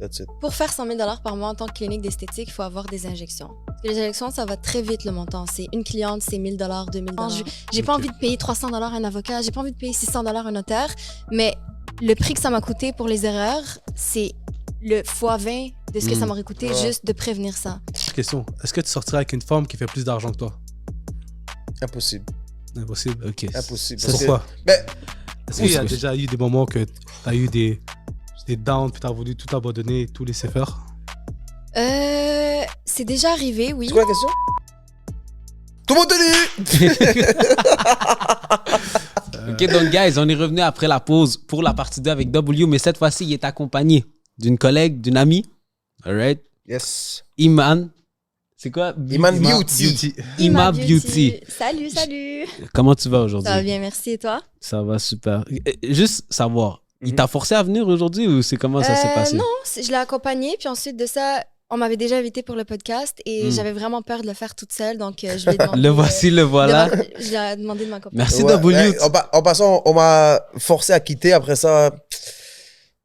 That's it. Pour faire 100 000 $ par mois en tant que clinique d'esthétique, il faut avoir des injections. Parce que les injections, ça va très vite le montant. C'est une cliente, c'est 1 000 $, 2 000 $. J'ai pas envie de payer 300 $ à un avocat, j'ai pas envie de payer 600 $ à un notaire, mais le prix que ça m'a coûté pour les erreurs, c'est le x20 de ce que ça m'aurait coûté juste de prévenir ça. Question, est-ce que tu sortirais avec une femme qui fait plus d'argent que toi? Impossible. Impossible, ok. Impossible. Pourquoi? Ben, Est-ce qu'il y a déjà eu des moments que tu as eu des downs, puis tu as voulu tout abandonner, tout laisser faire? C'est déjà arrivé, oui. c'est quoi la question? Tout le monde tenu! Ok, donc, guys, on est revenu après la pause pour la partie 2 avec W, mais cette fois-ci, il est accompagné d'une collègue, d'une amie. All right? Yes. Iman. C'est quoi? Iman Beauty. Ima Beauty. Salut, salut. Comment tu vas aujourd'hui? Ça va bien, merci. Et toi? Ça va super. Juste savoir, il t'a forcé à venir aujourd'hui ou c'est comment ça s'est passé? Non, je l'ai accompagné, puis ensuite de ça, on m'avait déjà invité pour le podcast et j'avais vraiment peur de le faire toute seule, donc je lui ai demandé... Le voici, le voilà. Je lui ai demandé de m'accompagner. Merci Ouais, W. en passant, on m'a forcé à quitter. Après ça,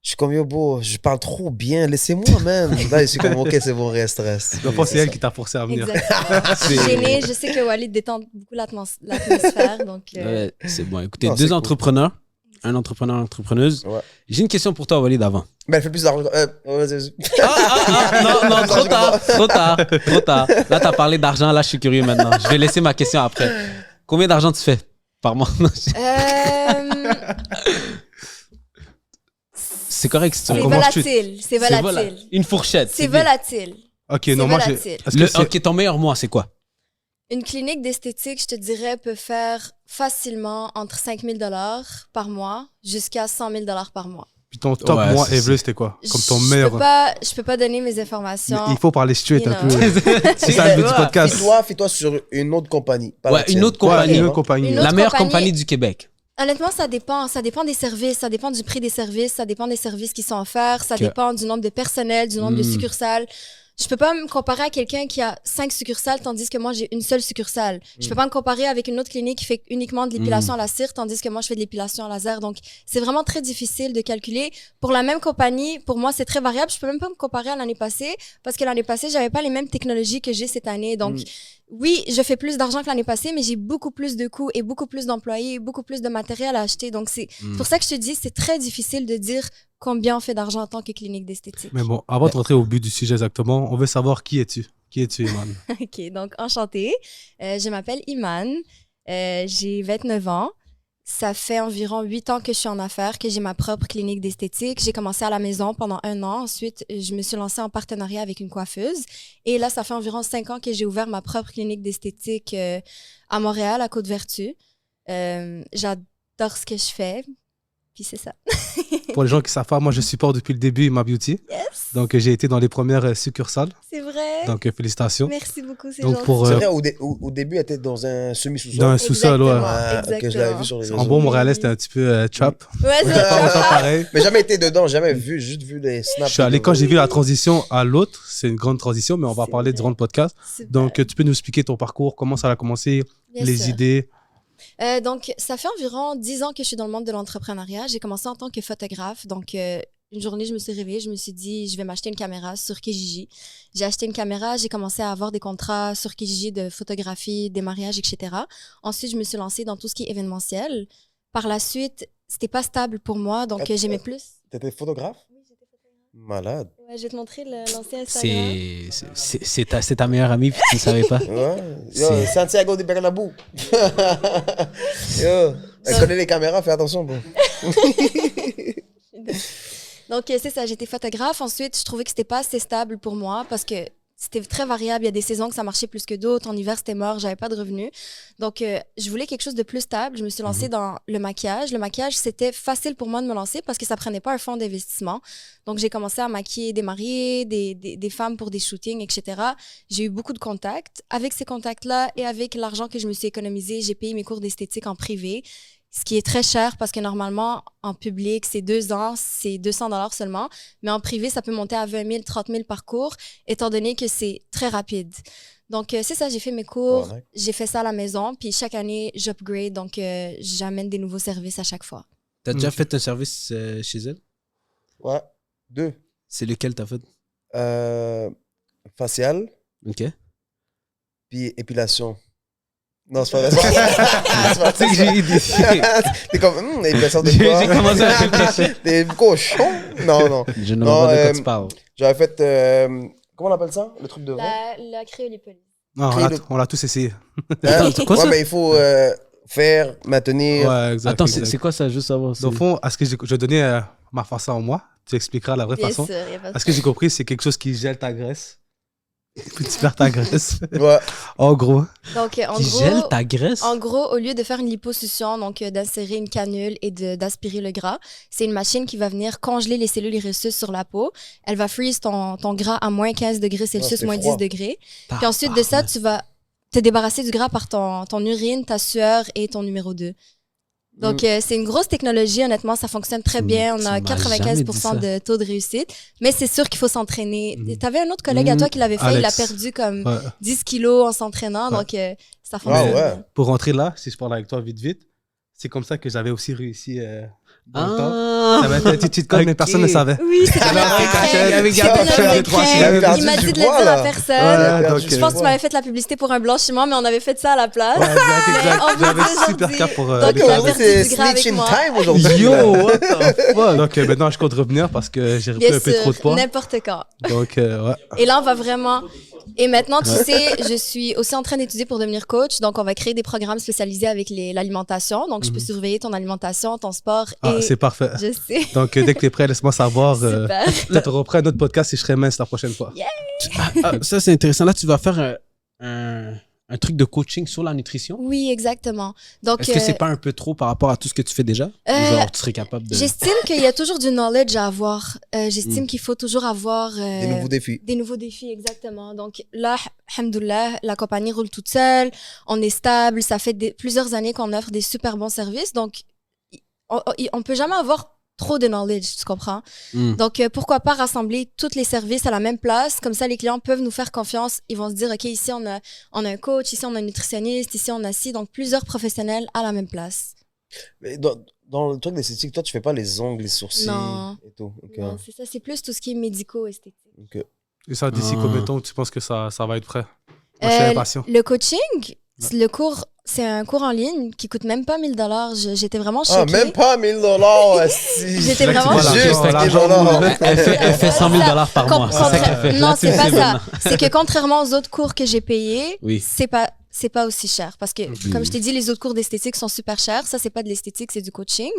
je suis comme yo, beau, je parle trop bien. Laissez-moi, man. Là, je suis comme ok, c'est bon, reste. Donc, c'est elle qui t'a forcé à venir. Exactement. Je suis gênée, je sais que Walid détend beaucoup l'atmosphère, donc... Ouais, c'est bon. Écoutez, Non, deux c'est entrepreneurs, un entrepreneur, une entrepreneuse. Ouais. J'ai une question pour toi, Walid, avant. Mais elle fait plus d'argent. Vas-y. Non, trop tard. Là, t'as parlé d'argent, là, je suis curieux maintenant. Je vais laisser ma question après. Combien d'argent tu fais par mois? C'est correct si tu C'est commences. volatile, c'est volatile. Une fourchette. C'est volatile. Ok, C'est non, moi, j'ai. volatile. Est-ce que c'est- Ok, ton meilleur mois, c'est quoi? Une clinique d'esthétique, je te dirais, peut faire facilement entre 5 000 $ par mois jusqu'à 100 000 $ par mois. Puis ton top Ouais, mois c'est ever, c'était quoi? Comme ton Je meilleur. peux pas donner mes informations. Mais il faut parler straight You un know. peu. C'est ça le but du podcast. Fais-toi sur une autre compagnie. pas Ouais, la tienne. une autre Ouais, compagnie. une autre compagnie. Une là. autre La meilleure compagnie. compagnie du Québec. Honnêtement, ça dépend. Ça dépend des services, ça dépend du prix des services, ça dépend des services qui sont offerts, ça Ok. dépend du nombre de personnel, du nombre de succursales. Je peux pas me comparer à quelqu'un qui a 5 succursales tandis que moi j'ai une seule succursale. Je peux pas me comparer avec une autre clinique qui fait uniquement de l'épilation à la cire tandis que moi je fais de l'épilation à laser. Donc c'est vraiment très difficile de calculer. Pour la même compagnie, pour moi c'est très variable. Je peux même pas me comparer à l'année passée parce que l'année passée j'avais pas les mêmes technologies que j'ai cette année. Donc oui, je fais plus d'argent que l'année passée, mais j'ai beaucoup plus de coûts et beaucoup plus d'employés et beaucoup plus de matériel à acheter. Donc c'est pour ça que je te dis c'est très difficile de dire combien on fait d'argent en tant que clinique d'esthétique. Mais bon, avant de rentrer au but du sujet exactement, on veut savoir qui es-tu? Qui es-tu, Iman? OK, donc enchantée. Je m'appelle Iman. J'ai 29 ans. Ça fait environ 8 ans que je suis en affaires, que j'ai ma propre clinique d'esthétique. J'ai commencé à la maison pendant 1 an. Ensuite, je me suis lancée en partenariat avec une coiffeuse. Et là, ça fait environ 5 ans que j'ai ouvert ma propre clinique d'esthétique à Montréal, à Côte-Vertu. J'adore ce que je fais. Puis c'est ça. Pour les gens qui savent pas, moi, je supporte depuis le début Ima Beauty. Yes, Donc, j'ai été dans les premières succursales. c'est vrai. Donc, félicitations. Merci beaucoup, c'est Donc, gentil. pour C'est vrai, au début, elle était dans un semi-sous-sol. dans un sous-sol, ouais. Exactement. Ok, je l'avais vu sur les réseaux. En bon montréalais, c'était un petit peu trap. Ouais, c'est Pas ça. pareil. Mais jamais été dedans, jamais vu, juste vu les snaps. Je suis allé quand j'ai vu la transition à l'autre. C'est une grande transition, mais on va C'est parler vrai. durant le podcast. Super. Donc, tu peux nous expliquer ton parcours, comment ça a commencé, Bien les sûr. idées. Donc, ça fait environ 10 ans que je suis dans le monde de l'entrepreneuriat. J'ai commencé en tant que photographe. Donc, une journée, je me suis réveillée, je me suis dit, je vais m'acheter une caméra sur Kijiji. J'ai acheté une caméra, j'ai commencé à avoir des contrats sur Kijiji de photographie, des mariages, etc. Ensuite, je me suis lancée dans tout ce qui est événementiel. Par la suite, c'était pas stable pour moi, donc j'aimais plus. T'étais photographe? Malade. Ouais, je vais te montrer l'ancien Instagram. C'est ta meilleure amie, puis tu ne savais pas. Ouais. Yo, Santiago de Bernabéu. Yo, elle connaît les caméras, fais attention, bro. Donc, c'est ça, j'étais photographe. Ensuite, je trouvais que c'était pas assez stable pour moi parce que c'était très variable. Il y a des saisons que ça marchait plus que d'autres. En hiver, c'était mort, j'avais pas de revenus. Donc, je voulais quelque chose de plus stable. Je me suis lancée dans le maquillage. Le maquillage, c'était facile pour moi de me lancer parce que ça prenait pas un fonds d'investissement. Donc, j'ai commencé à maquiller des mariés, des femmes pour des shootings, etc. J'ai eu beaucoup de contacts. Avec ces contacts-là et avec l'argent que je me suis économisé, j'ai payé mes cours d'esthétique en privé. Ce qui est très cher parce que normalement, en public, c'est 2 ans, c'est 200 $ seulement. Mais en privé, ça peut monter à 20 000, 30 000 par cours, étant donné que c'est très rapide. Donc, c'est ça, j'ai fait mes cours, Ouais. j'ai fait ça à la maison, puis chaque année, j'upgrade, donc j'amène des nouveaux services à chaque fois. T'as déjà fait un service chez elle? Ouais, 2. C'est lequel t'as fait? Facial, Ok. puis épilation. Non, c'est pas vrai. C'est pas Tu sais que j'ai T'es comme, épilation de j'ai quoi? commencé à réfléchir. Des cochons? Non, non. Je ne Non, vois pas de quoi tu parles. J'avais fait, comment on appelle ça? Le truc de vent? La créolipolie. Non, Créer on l'a tous essayé. Hein? Attends, quoi Ouais, ça? mais il faut faire, maintenir. Ouais, exact. Attends, exact. c'est quoi ça, juste savoir? Dans le fond, à ce que je donnais ma façon en moi, tu expliqueras la vraie Bien façon. sûr, y a pas de À ce que j'ai compris, c'est quelque chose qui gèle ta graisse. Puis tu perds ta graisse. Ouais. En gros. Donc, en Qui gros, gèle ta graisse? En gros, au lieu de faire une liposuction, donc d'insérer une canule et d'aspirer le gras, c'est une machine qui va venir congeler les cellules graisseuses sur la peau. Elle va freeze ton gras à moins 15 degrés Celsius, c'est moins froid. 10 degrés. Puis ensuite de ça, tu vas te débarrasser du gras par ton urine, ta sueur et ton numéro 2. Donc, c'est une grosse technologie. Honnêtement, ça fonctionne très bien. On a tu m'as jamais dit 95% de taux de réussite. Mais c'est sûr qu'il faut s'entraîner. Tu avais un autre collègue Mm. à toi qui l'avait fait. Il a Alex. perdu comme Ouais. 10 kilos en s'entraînant. Ouais. Donc, ça Ah fonctionne. ouais. Pour rentrer là, si je parle avec toi vite, c'est comme ça que j'avais aussi réussi dans le temps. Ah! Ça va être un petit code, mais Ok. personne ne savait. Oui, c'est J'avais un cachet, vrai. avec C'est Gabin, notre j'avais secret. trois Il avait perdu Il m'a du dit de le poids, dire là. à personne. Ouais, perdu donc, du Je pense que tu poids. m'avais fait la publicité pour un blanchiment, mais on avait fait ça à la place. Ouais, exact, Mais exact. on vous J'avais dit super aujourd'hui. cap pour Donc, les il a cadeaux. Aujourd'hui, perdu c'est du gras avec snitching moi. time aujourd'hui. Yo, là. what the fuck? Donc maintenant, je compte revenir parce que j'ai repris Bien un peu trop de sûr, poids. n'importe quand. Donc, ouais. Et là, on va vraiment... Et maintenant, tu sais, je suis aussi en train d'étudier pour devenir coach. Donc, on va créer des programmes spécialisés avec l'alimentation. Donc, je peux surveiller ton alimentation, ton sport Ah, et... c'est parfait. Je sais. Donc, dès que tu es prêt, laisse-moi savoir. Super. Peut-être on reprend un autre podcast si je serai mince la prochaine fois. Ah, ça, c'est intéressant. Là, tu vas faire un truc de coaching sur la nutrition. Oui, exactement. Donc, Est-ce que c'est pas un peu trop par rapport à tout ce que tu fais déjà? Ou genre, tu serais capable de... j'estime qu'il y a toujours du knowledge à avoir. J'estime qu'il faut toujours avoir... Des nouveaux défis. Des nouveaux défis, exactement. Donc là, alhamdoulilah, la compagnie roule toute seule, on est stable, ça fait plusieurs années qu'on offre des super bons services. Donc, on peut jamais avoir trop de knowledge, tu comprends? Mm. Donc, pourquoi pas rassembler tous les services à la même place? Comme ça, les clients peuvent nous faire confiance. Ils vont se dire, OK, ici, on a un coach, ici, on a un nutritionniste, ici, on a ci. Donc, plusieurs professionnels à la même place. Mais dans le truc d'esthétique, toi, tu fais pas les ongles, les sourcils Non. et tout. Ok. Non, c'est ça, c'est plus tout ce qui est médico-esthétique. Ok. Et ça, d'ici Ah. combien de temps tu penses que ça va être prêt? Moi, je suis impatient. Le coaching, le cours, c'est un cours en ligne qui coûte même pas 1000 $. J'étais vraiment choquée. Ah, même pas 1000 $. Si. J'étais Là que tu vraiment vois Juste l'argent, des l'argent gens Elle fait 100 000 $ par mois. C'est ça qu'elle fait. Non, Là, tu c'est le pas sais ça. maintenant. C'est que contrairement aux autres cours que j'ai payés, Oui. c'est pas aussi cher. Parce que, comme je t'ai dit, les autres cours d'esthétique sont super chers. Ça, c'est pas de l'esthétique, c'est du coaching.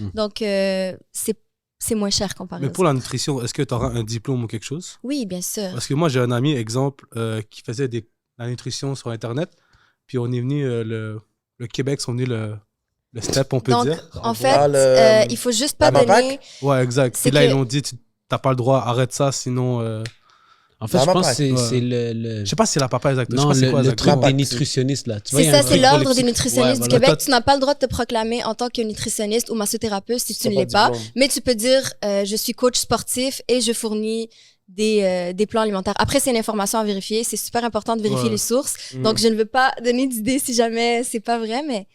Mhm. Donc, c'est moins cher comparé Mais aux pour la autres. nutrition, est-ce que tu auras un diplôme ou quelque chose? Oui, bien sûr. Parce que moi, j'ai un ami, exemple, qui faisait la nutrition sur Internet. Puis on est venu, le Québec, sont venus le step, on peut Donc, dire. en fait, Ah, il faut juste pas la MAPAC? donner... Ouais, exact. c'est Puis là, que- ils l'ont dit, t'as pas le droit, arrête ça, sinon. En fait, je Maman pense que Pack. c'est le... Je sais pas si c'est la papa exactement. Non, je sais pas c'est quoi le exactement. truc des Mapac, nutritionnistes, là. Tu vois, il C'est y a un ça, c'est truc pour l'ordre les des psy- nutritionnistes Ouais, du voilà. Québec. Tu n'as pas le droit de te proclamer en tant que nutritionniste ou massothérapeute si tu T'as ne pas l'es de pas. diplôme. Mais tu peux dire, je suis coach sportif et je fournis des plans alimentaires. Après, c'est une information à vérifier. C'est super important de vérifier Ouais. les sources. Mm. Donc, je ne veux pas donner d'idées si jamais c'est pas vrai, mais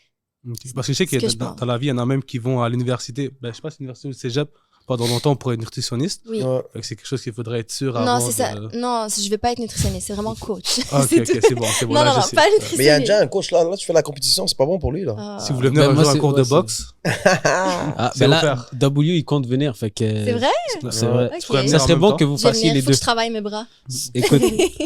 Ok. Parce que je sais C'est ce que que je pense. dans la vie, il y en a même qui vont à l'université. Ben, je sais pas si l'université ou le cégep pendant longtemps pour être nutritionniste. oui. Ouais. Donc, c'est quelque chose qu'il faudrait être sûr Non, avant. c'est ça. de- Non, je vais pas être nutritionniste. C'est vraiment coach. Ah, ok, C'est ok, tout. c'est bon, c'est bon. Non, là, non, je non, sais. pas Ouais. nutritionniste. Mais il y a déjà un coach là. Là, tu fais la compétition. C'est pas bon pour lui, là. Ah. Si vous voulez venir Ben, un moi, jour à un c'est- cours ouais, de c'est- boxe, Ah, C'est ben là, offert. W, il compte venir, fait que... C'est vrai? C'est vrai. Ok. tu pourrais venir Ça en serait même bon temps. que vous Je vais fassiez venir, les faut deux. que je travaille mes bras. Écoute,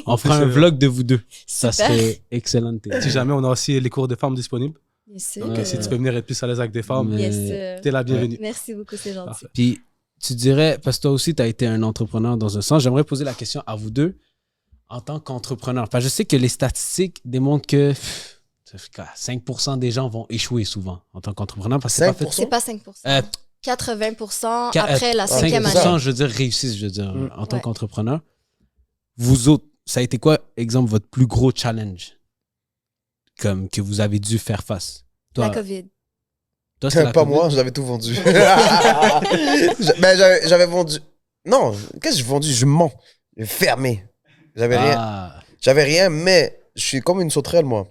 on fera un c'est- vlog de vous deux. Ça Super. serait excellent. Si jamais on a aussi les cours de femmes disponibles. Bien sûr. Ok, Si tu peux venir être plus à l'aise avec des femmes, Mais- Yes, sir. t'es la bienvenue. Merci beaucoup, c'est gentil. Parfait. Puis, tu dirais, parce que toi aussi, tu as été un entrepreneur dans un sens, j'aimerais poser la question à vous deux en tant qu'entrepreneur. Parce que je sais que les statistiques démontrent que ça fait quoi, 5% des gens vont échouer souvent en tant qu'entrepreneur parce que c'est pas fait. 5%? C'est pas 5%. Euh, 80% Qua- après la cinquième 5%, année. je veux dire, réussissent, je veux dire, en tant Ouais. qu'entrepreneur. Vous autres, ça a été quoi, exemple, votre plus gros challenge comme que vous avez dû faire face? La COVID. Toi, c'est la Pas COVID? moi, j'avais tout vendu. Ben, j'avais vendu. Non, qu'est-ce que j'ai vendu? Je mens. J'ai fermé. J'avais rien. Ah, J'avais rien, mais je suis comme une sauterelle, moi.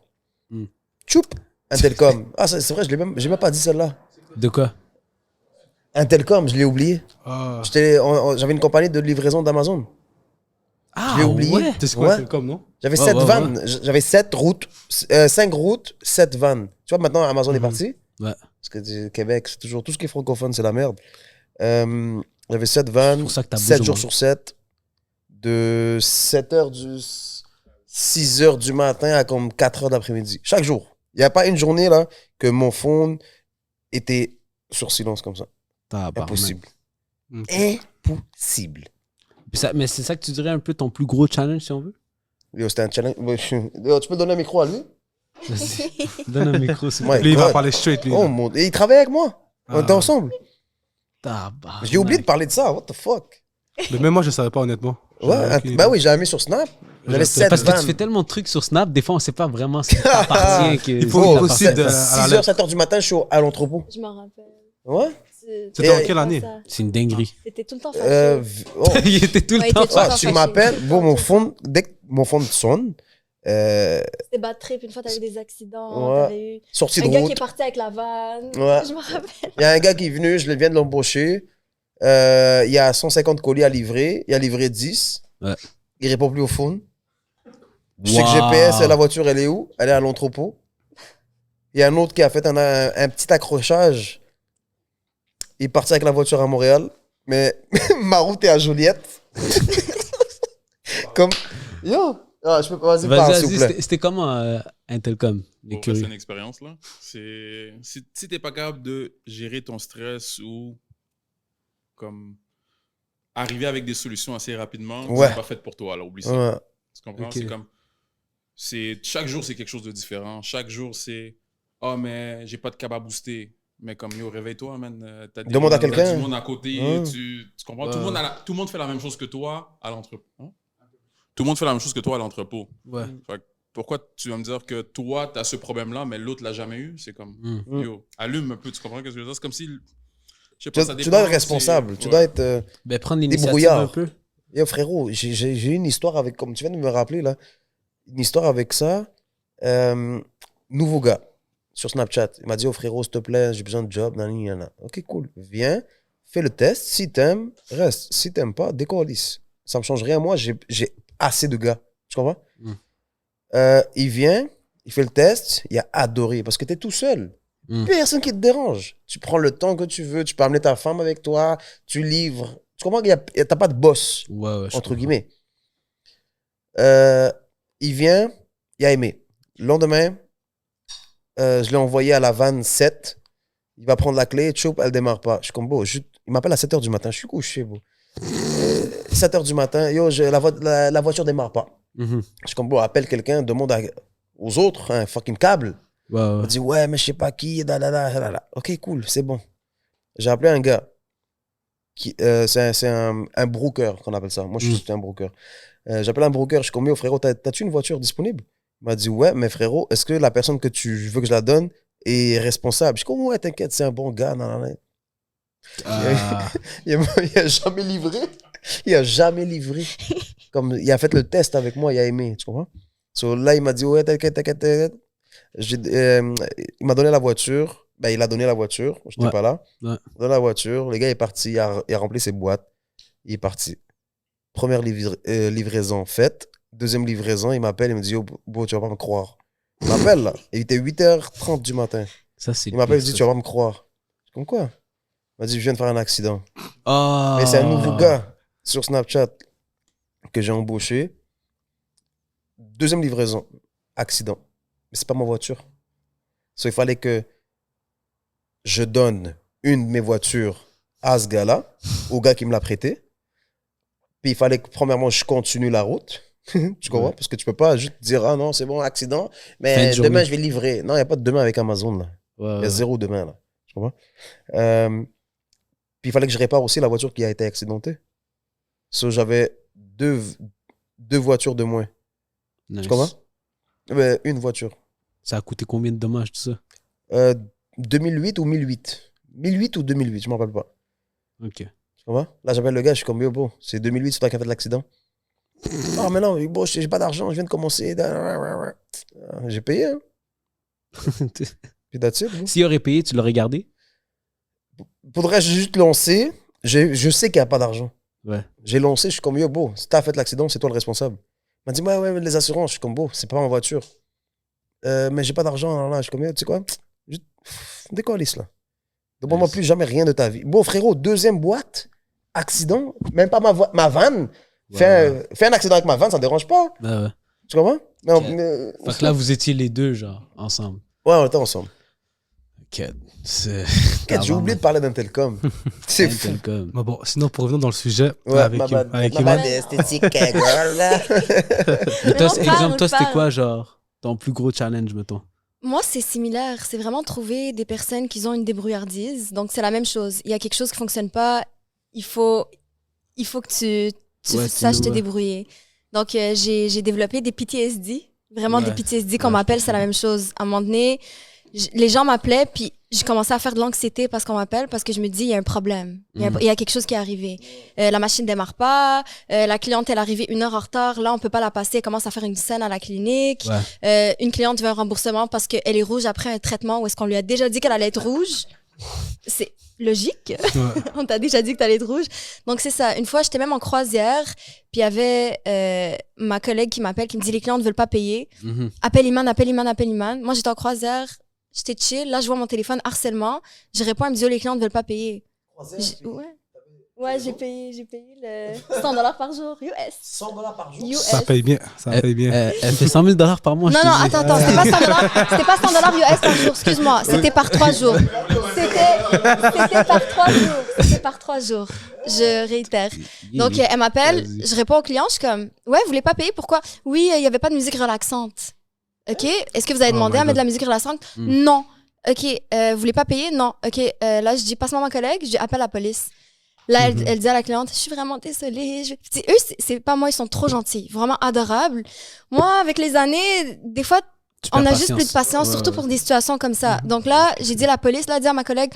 Hmm. Tchoup! Intelcom. Ah, c'est vrai, j'ai même pas dit celle-là. de quoi? Intelcom, je l'ai oublié. Ah. J'avais une compagnie de livraison d'Amazon. Ah, Je l'ai oublié. ouais. Tu sais quoi, Ouais. c'est comme, non? J'avais Ouais, 7 ouais, vannes. J'avais 7 routes, 5 routes, 7 vannes. Tu vois, maintenant, Amazon est Mhm. parti. Ouais. Parce que Québec, c'est toujours tout ce qui est francophone, c'est la merde. J'avais 7 C'est vannes, pour ça que t'as 7 bougé, jours moi. sur 7, de 6h du matin à comme 4h d'après-midi. Chaque jour. Il n'y a pas une journée là que mon phone était sur silence comme ça. Tabarnak. Impossible. Ok. Impossible. Mais c'est ça que tu dirais un peu ton plus gros challenge, si on veut? Yo, c'était un challenge. Yo, tu peux donner un micro à lui? Vas-y. Donne un micro, s'il te Ouais. plaît. Lui, il va God. parler straight, lui. Oh là. mon... Et il travaille avec moi. On était Ah. ensemble. Tabarnak. J'ai oublié de parler de ça. What the fuck? Mais même moi, je savais pas, honnêtement. Ouais, bah oui, j'avais mis sur Snap. J'avais 7 Parce que tu vannes. fais tellement de trucs sur Snap, des fois, on sait pas vraiment ce qui t'appartient. que- Il faut ce qui aussi t'appartient. de- à la 6h, 7h du matin, je suis à l'entrepôt. Je m'en rappelle. Ouais. C'était en quelle année? C'est une dinguerie. C'était tout le temps Euh, fâché. oh. Il était tout Ouais, le temps il était tout le Ah, temps tu fâché. m'appelles, bon, dès que mon phone sonne, C'était bad trip. Une fois, t'avais eu des accidents. Ouais. T'avais eu sortie un de gars qui route, est parti avec la vanne. Ouais. Je me rappelle. il y a un gars qui est venu, je viens de l'embaucher. Il y a 150 colis à livrer, il a livré 10. Ouais. Il répond plus au phone. Je sais que Wow. GPS, la voiture, elle est où? Elle est à l'entrepôt. Il y a un autre qui a fait un petit accrochage. Il est parti avec la voiture à Montréal, mais ma route est à Joliette. Comme, yo, ah, je peux pas, vas-y, parle, Vas-y, s'il vous vas-y, plaît. c'était comment Intelcom? Les Pour vrai, c'est curieux. une expérience, là. Si t'es pas capable de gérer ton stress ou comme arriver avec des solutions assez rapidement, Ouais. c'est pas fait pour toi, là, oublie ça. Ouais. Tu comprends? Ok. C'est comme. Chaque jour, c'est quelque chose de différent. Chaque jour, c'est. Ah, mais j'ai pas de câble à booster. Mais comme, yo, réveille-toi, man. T'as Demande à t'as quelqu'un. du monde à côté. Ouais. Tu comprends? Ouais. Tout le monde fait la même chose que toi à l'entrepôt. Hein? Tout le monde fait la même chose que toi à l'entrepôt. Ouais. Fait que pourquoi tu vas me dire que toi, tu as ce problème-là, mais l'autre l'a jamais eu? C'est comme, Mm. yo, allume un peu, tu comprends ce que je veux dire? C'est comme si, je sais Tu, pas, ça tu dois dépend, être responsable. c'est- Tu ouais. dois être. Ben, prendre l'initiative Débrouillard. un peu. Yo, frérot, j'ai une histoire avec, comme tu viens de me rappeler là, une histoire avec ça. Nouveau gars sur Snapchat. Il m'a dit, oh frérot, s'il te plaît, j'ai besoin de job. Nani, nana. Ok, cool. Viens, fais le test. Si t'aimes, reste. Si t'aimes pas, décollisse. Ça me change rien. Moi, j'ai assez de gars. Tu comprends? Mm. Il vient, il fait le test, il a adoré parce que t'es tout seul. Mm. Personne qui te dérange. Tu prends le temps que tu veux, tu peux amener ta femme avec toi, tu livres. Tu comprends qu'il y a, t'as pas de boss Ouais, ouais. je entre comprends. guillemets. Il vient, il a aimé. Le lendemain, je l'ai envoyé à la vanne 7. Il va prendre la clé, choup, elle démarre pas. Je suis comme, il m'appelle à 7h du matin. Je suis couché, bro. 7h du matin, yo, la voiture démarre pas. Mhm. Je suis comme, appelle quelqu'un, demande aux autres un fucking câble. Ouais, Il ouais. m'a dit, ouais, mais je sais pas qui, da. Ok, cool, c'est bon. J'ai appelé un gars. C'est un broker qu'on appelle ça. Moi, je suis un broker. J'appelle un broker, je suis comme, frérot, t'as-tu une voiture disponible? Il m'a dit, ouais, mais frérot, est-ce que la personne que tu veux que je la donne est responsable? Je suis comme, ouais, t'inquiète, c'est un bon gars. Nan. Ah. Il a jamais livré. Il a jamais livré. Comme, il a fait le test avec moi, il a aimé, tu comprends? So, là, il m'a dit, ouais, t'inquiète. Il m'a donné la voiture. Ben, il a donné la voiture. Je n'étais Ouais. pas là. Ouais. Il a donné la voiture. Le gars est parti. Il a rempli ses boîtes. Il est parti. Première livraison faite. Deuxième livraison, il m'appelle. Il me dit, yo, bro, tu vas pas me croire. Il m'appelle, là. Il était 8h30 du matin. Ça, c'est Il m'appelle, il pire, me dit, ça. tu vas pas me croire. Comme quoi? Il m'a dit, je viens de faire un accident. Ah. Mais c'est un nouveau gars sur Snapchat que j'ai embauché. Deuxième livraison, accident. Mais c'est pas ma voiture. So, il fallait que je donne une de mes voitures à ce gars-là, au gars qui me l'a prêté. Puis il fallait que, premièrement, je continue la route. Tu comprends? Ouais. Parce que tu peux pas juste dire, ah non, c'est bon, accident, Fin mais de journée. demain, je vais livrer. Non, il n'y a pas de demain avec Amazon, là. Ouais, Il y a ouais. zéro demain, là. Tu comprends? Puis il fallait que je répare aussi la voiture qui a été accidentée. So, j'avais deux voitures de moins. Nice. Tu comprends? Une voiture. Ça a coûté combien de dommages, tout ça? 2008 ou 1008? 1008 ou 2008, je ne me rappelle pas. Ok. Tu comprends? Là, j'appelle le gars, je suis comme, yo, bon, c'est 2008, c'est toi qui as fait l'accident. Ah, mais non, bon, j'ai pas d'argent, je viens de commencer. J'ai payé, hein. Puis that's it, bro. S'il aurait payé, tu l'aurais gardé? Faudrait juste lancer. Je sais qu'il n'y a pas d'argent. Ouais. J'ai lancé, je suis comme, yo, beau, si t'as fait l'accident, c'est toi le responsable. Il m'a dit, ouais, mais les assurances. Je suis comme, beau, c'est pas ma voiture. Mais j'ai pas d'argent. Là. Je suis comme, yo, tu sais quoi? Juste, décollisse là. Demande-moi plus jamais rien de ta vie. Bon, frérot, deuxième boîte, accident, même pas ma vanne. Ouais. Fais un accident avec ma vanne, ça ne dérange pas. Ouais. Tu comprends? Non, Ok. mais- Fait que là, vous étiez les deux, genre, ensemble. Ouais, on était ensemble. Ok. C'est. J'ai oublié de parler d'Intelcom. C'est fou. Telcom. Mais bon, sinon, pour revenir dans le sujet, Ouais, avec, ma bad. avec Ma Iman, bad esthétique, girl, là. Mais toi, on c'est- parle, exemple, on toi, c'était parle. quoi, genre, ton plus gros challenge, mettons? Moi, c'est similaire. C'est vraiment trouver des personnes qui ont une débrouillardise. Donc, c'est la même chose. Il y a quelque chose qui fonctionne pas. Il faut que tu Ouais, saches te sinon, ouais. débrouiller. Donc, j'ai développé des PTSD. Vraiment des Ouais. PTSD qu'on Ouais, m'appelle, je c'est la même chose. À un moment donné, les gens m'appelaient, puis j'ai commencé à faire de l'anxiété parce qu'on m'appelle, parce que je me dis, il y a un problème. Il y a quelque chose qui est arrivé. La machine démarre pas, la cliente, elle est arrivée 1 heure en retard, là, on peut pas la passer, elle commence à faire une scène à la clinique. Ouais. Une cliente veut un remboursement parce qu'elle est rouge après un traitement où est-ce qu'on lui a déjà dit qu'elle allait être rouge. C'est logique. On t'a déjà dit que t'allais être rouge. Donc, c'est ça. Une fois, j'étais même en croisière, puis il y avait ma collègue qui m'appelle, qui me dit, les clients ne veulent pas payer. Mhm. Appelle Iman, appelle Iman, appelle Iman. Moi, j'étais en croisière, j'étais chill. Là, je vois mon téléphone, harcèlement. Je réponds, elle me dit, oh, les clients ne veulent pas payer. Ouais, j'ai payé le $100 par jour, US. $100 par jour. US. ça paye bien. Ça paye bien. Elle fait 100 000 $ par mois, je Non, te non, dis. attends, c'était pas $100. C'était pas $100 US par jour, excuse-moi. C'était par 3 jours. C'était par 3 jours. C'était par 3 jours. Je réitère. Donc, elle m'appelle, Vas-y. je réponds au client, je suis comme, ouais, vous voulez pas payer, pourquoi? Oui, il y avait pas de musique relaxante. OK? Est-ce que vous avez Oh demandé my à mettre de la God. musique relaxante? Mm. Non. OK, vous voulez pas payer? Non. OK, là, je dis, passe-moi ma collègue, je dis, appelle la police. Là, elle dit à la cliente, je suis vraiment désolée. Eux, c'est pas moi, ils sont trop gentils, vraiment adorables. Moi, avec les années, des fois, Tu perds on a juste patience. plus de patience, Ouais, surtout ouais. pour des situations comme ça. Donc là, j'ai dit à la police, là, dit à ma collègue,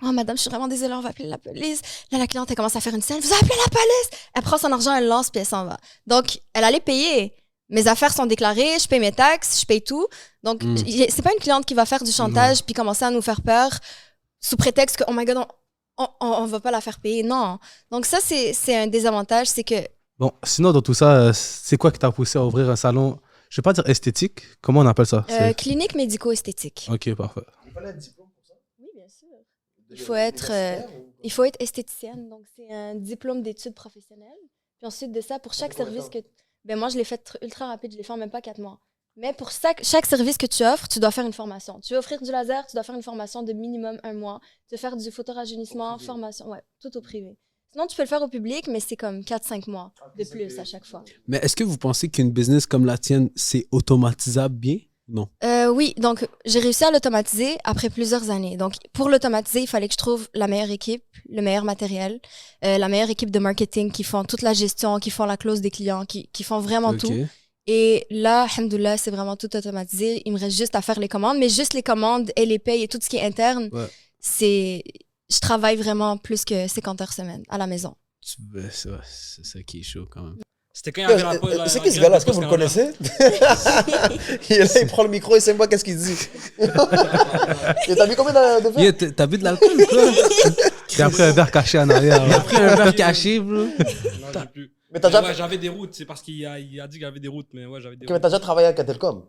oh madame, je suis vraiment désolée, on va appeler la police. Là, la cliente, elle commence à faire une scène, vous appelez la police! Elle prend son argent, elle lance, puis elle s'en va. Donc, elle allait payer. Mes affaires sont déclarées, je paye mes taxes, je paye tout. Donc, c'est pas une cliente qui va faire du chantage puis commencer à nous faire peur sous prétexte que, oh my god, on va pas la faire payer. Non. Donc, ça, c'est un désavantage, c'est que Bon, sinon, dans tout ça, c'est quoi qui t'a poussé à ouvrir un salon, je vais pas dire esthétique, comment on appelle ça? clinique médico-esthétique. Ok, parfait. Il fallait un diplôme pour ça. Oui, bien sûr. Il faut être esthéticienne, donc c'est un diplôme d'études professionnelles. Puis ensuite de ça, pour chaque service que... Ben moi, je l'ai fait ultra rapide, je l'ai fait en même pas 4 mois. Mais pour chaque service que tu offres, tu dois faire une formation. Tu veux offrir du laser, tu dois faire une formation de minimum 1 mois. Tu veux faire du photorajeunissement, formation, ouais, tout au privé. Sinon, tu peux le faire au public, mais c'est comme 4-5 mois de plus à chaque fois. Mais est-ce que vous pensez qu'une business comme la tienne, c'est automatisable bien? Non. Oui, donc j'ai réussi à l'automatiser après plusieurs années. Donc pour l'automatiser, il fallait que je trouve la meilleure équipe, le meilleur matériel, la meilleure équipe de marketing qui font toute la gestion, qui font la clause des clients, qui font vraiment Ok. tout. Et là, alhamdoulilah, c'est vraiment tout automatisé. Il me reste juste à faire les commandes, mais juste les commandes et les payes et tout ce qui est interne, Ouais. je travaille vraiment plus que 50 heures semaine à la maison. C'est ça qui est chaud quand même. C'était quand il y avait la C'est qui ce gars-là? Est-ce que vous le connaissez? Il est là, il prend le micro et c'est moi qu'est-ce qu'il dit. Et t'as vu combien de verres? Yeah, t'as bu de l'alcool ou quoi? J'ai pris un verre caché en arrière. Il a pris un verre caché, bro. Non, j'ai plus. Mais t'as déjà, Ouais, j'avais des routes, c'est parce qu'il a dit qu'il y avait des routes, mais ouais, j'avais des Ok, mais routes. t'as déjà travaillé avec Intelcom?